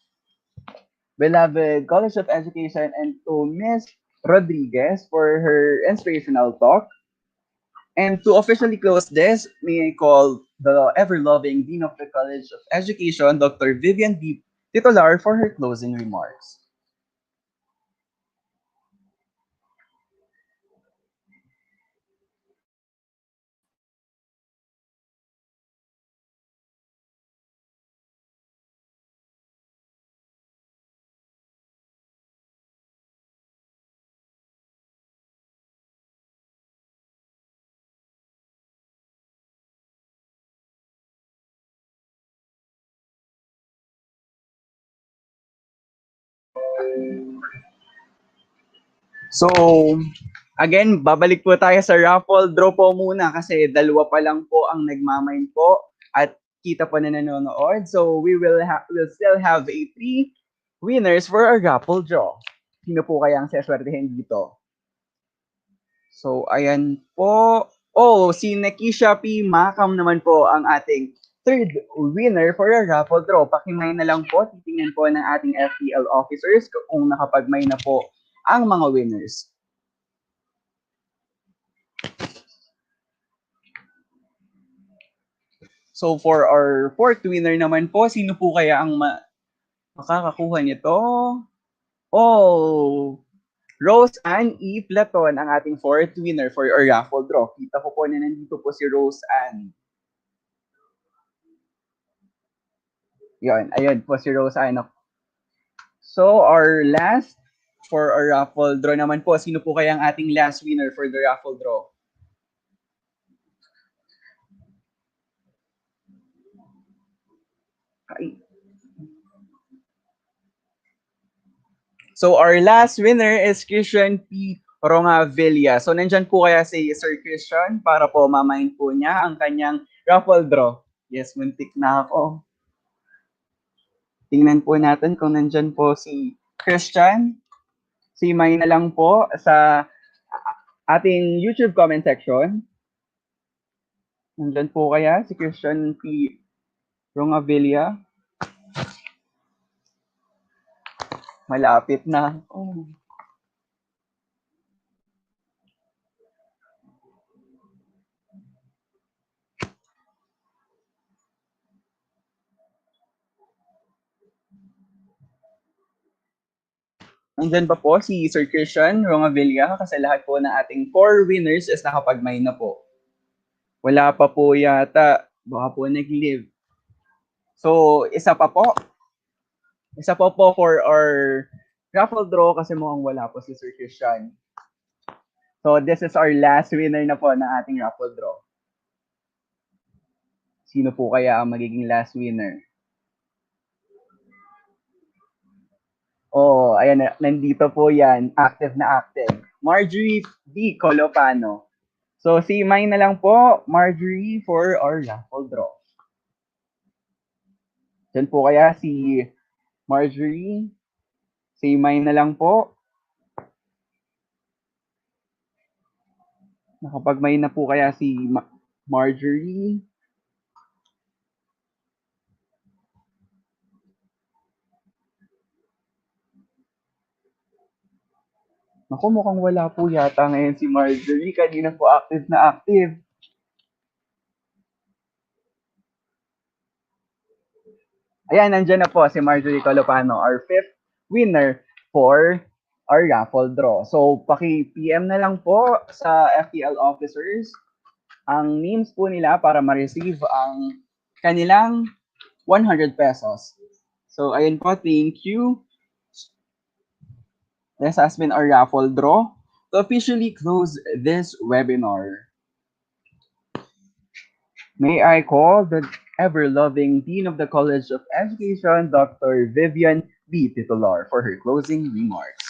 beloved College of Education and to Ms. Rodriguez for her inspirational talk. And to officially close this, may I call the ever-loving Dean of the College of Education, Dr. Vivian D. Titular, for her closing remarks. So, again, babalik po tayo sa raffle draw po muna kasi dalawa pa lang po ang nagmamine po at kita po na nanonood. So, we'll still have 3 winners for our raffle draw. Sino po kaya ang seswertehin dito? So, ayan po. Oh, si Nekisha P. Makam naman po ang ating third winner for our raffle draw. Pakimay na lang po. Titingnan po ng ating FPL officers kung nakapagmay na po ang mga winners. So for our fourth winner naman po, sino po kaya ang makakakuha nito? Oh, Rose Ann E. Platon ang ating fourth winner for our raffle draw. Kita ko po na nandito po si Rose Ann. Yun, ayun po si Rose Ann. So our last for our raffle draw naman po, sino po kaya ang ating last winner for the raffle draw? So our last winner is Christian P. Rongavilla. So nandyan po kaya si Sir Christian para po mamain po niya ang kanyang raffle draw. Yes, muntik na ako. Tingnan po natin kung nandyan po si Christian. Si May na lang po sa ating YouTube comment section. Nandyan po kaya si Christian P. Rongavilla. Malapit na. Oh. Nandyan ba po si Sir Christian Rongavilla kasi lahat po ng ating 4 winners is nakapag-mine na po. Wala pa po yata. Baka po nag-live. So, isa pa po for our raffle draw kasi mukhang wala po si Sir Christian. So, this is our last winner na po ng ating raffle draw. Sino po kaya ang magiging last winner? Oh, ayan, nandito po yan. Active na active. Marjorie D. Colopano. So, si mine na lang po, Marjorie, for our raffle draw. Diyan po kaya si Marjorie. Si mine na lang po. Nakapag-mine na po kaya si Marjorie. Naku, mukhang wala po yata ngayon si Marjorie. Kanina po active na active. Ayan, nandyan na po si Marjorie Colopano, our fifth winner for our raffle draw. So, paki-PM na lang po sa FTL officers ang names po nila para ma-receive ang kanilang 100 pesos. So, ayun po, thank you. This has been our raffle draw to officially close this webinar. May I call the ever-loving Dean of the College of Education, Dr. Vivian B. Titular, for her closing remarks.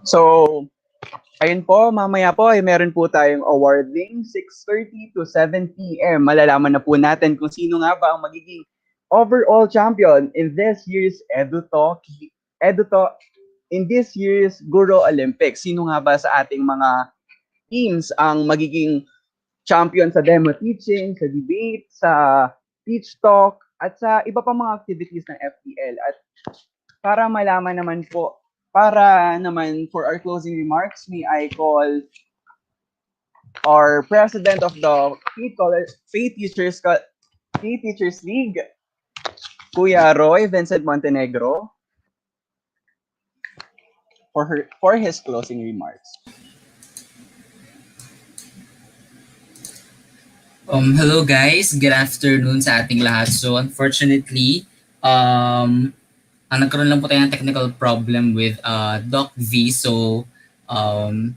So, ayun po, mamaya po ay meron po tayong awarding 6:30 to 7 p.m. Malalaman na po natin kung sino nga ba ang magiging overall champion in this year's Edutalk in this year's Guro Olympics. Sino nga ba sa ating mga teams ang magiging champion sa demo teaching, sa debate, sa teach talk, at sa iba pang mga activities ng FTL. At para malaman naman po, para naman for our closing remarks, may I call our president of the Faith Teachers League, Kuya Roy Vincent Montenegro, for his closing remarks. Hello guys, good afternoon sa ating lahat. So unfortunately, nagkaroon lang po tayo ng technical problem with Doc V. So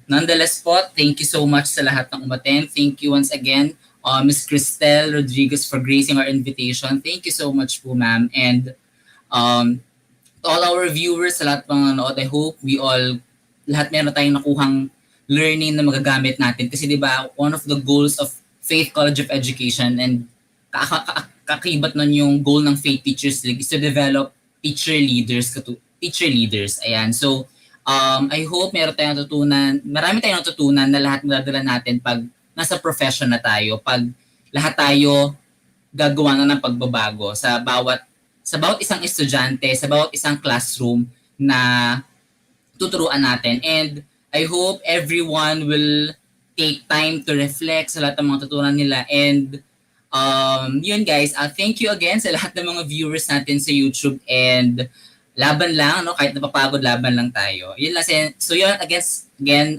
nonetheless po, thank you so much sa lahat ng umattend. Thank you once again, Ms. Cristel Rodriguez for gracing our invitation. Thank you so much po, ma'am. And to all our viewers, sa lahat ng nanood, I hope lahat meron tayong nakuhang learning na magagamit natin. Kasi di ba, one of the goals of Faith College of Education and kakibat nun yung goal ng Faith Teachers League is to develop teacher leaders. Ayan. So, I hope marami tayong natutunan na lahat madadala natin pag nasa profession na tayo, pag lahat tayo gagawa na ng pagbabago sa bawat isang estudyante, sa bawat isang classroom na tuturuan natin. And I hope everyone will take time to reflect sa lahat ng mga tutunan nila. And yun guys, thank you again sa lahat ng mga viewers natin sa YouTube. And laban lang, no? Kahit napapagod, laban lang tayo. Yun lang. So yun, again,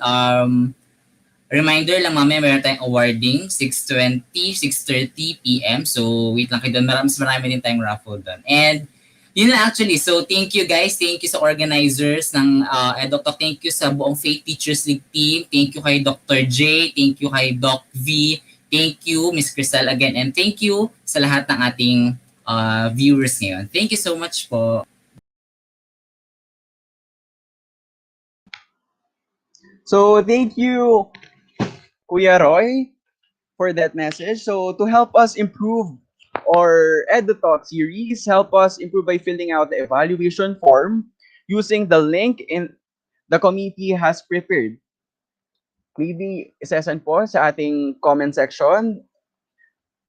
Reminder lang, mamaya meron tayong awarding, 6:20, 6:30 p.m. So, wait lang kayo doon. Marami din tayong raffle doon. And, yun lang actually. So, thank you guys. Thank you sa organizers ng Eductalk. Thank you sa buong Faith Teachers League team. Thank you kay Dr. J. Thank you kay Doc V. Thank you, Miss Crystal again. And thank you sa lahat ng ating viewers ngayon. Thank you so much po. So thank you, Kuya Roy, for that message. So to help us improve our EduTalk series, help us improve by filling out the evaluation form using the link in the committee has prepared. Maybe isasend po sa ating comment section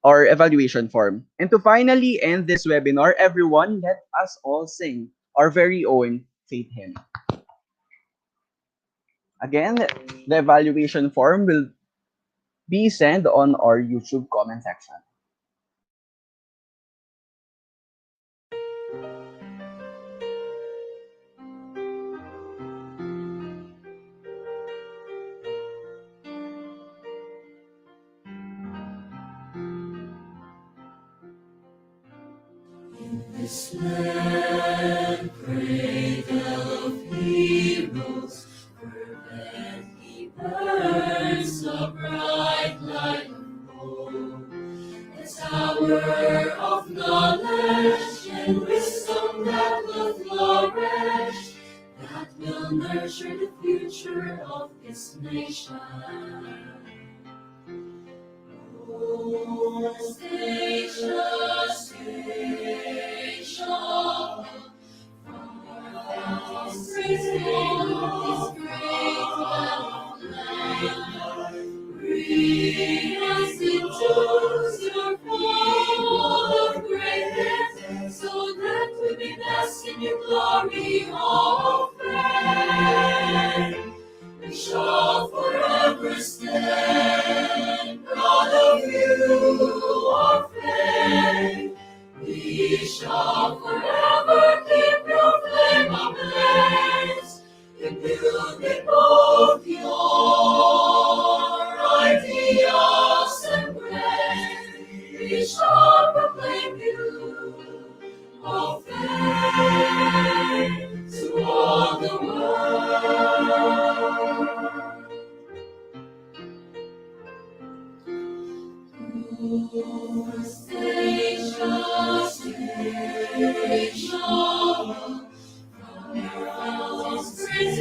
or evaluation form. And to finally end this webinar, everyone, let us all sing our very own faith hymn. Again, the evaluation form will be sent on our YouTube comment section. This land, cradle of heroes, fervently burns a bright light of hope. The tower of knowledge and wisdom that will flourish, that will nurture the future of this nation. Oh, station, station, this great land, bring us into your fold of greatness, so that we may bask in your glory of fame. We shall forever stand proud of you, our faith. We shall forever keep your flame ablaze, imbued with both your ideas and grace. We shall proclaim you, O faith, to all the world. Station, station, from your house, this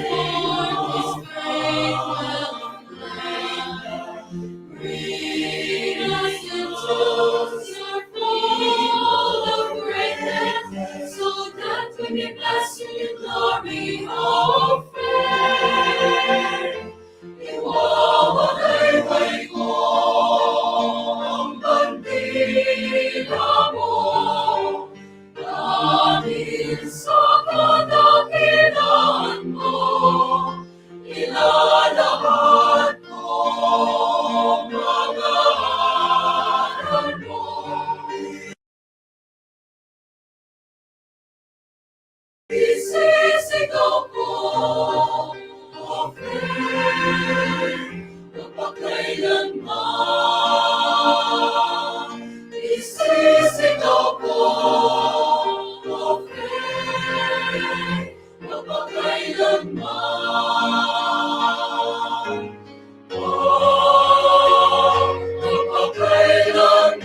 great land, bring us into your fold of greatness, so that we may bless you in glory of faith. Iwawalay ko ang bandila mo, dahil sa kadakilaan mo, ilalahad ko mga aral mo. Isisigaw ko, O faith, kapagkailanman. Isisigaw ko, O faith, kapagkailanman. Oh, kapagkailanman.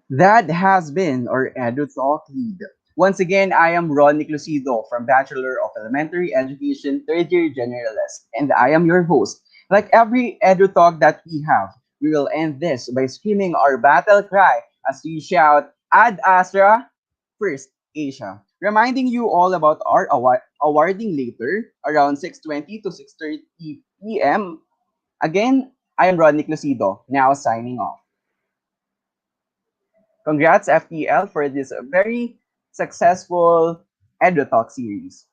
That has been our EduTalk lead. Once again, I am Ron Niclucido from Bachelor of Elementary Education, third year generalist, and I am your host. Like every EduTalk that we have, we will end this by screaming our battle cry as we shout Ad Astra, first Asia. Reminding you all about our awarding later around 6:20 to 6:30 p.m. Again, I am Ron Niclucido, now signing off. Congrats, FTL, for this very successful EduTalk series.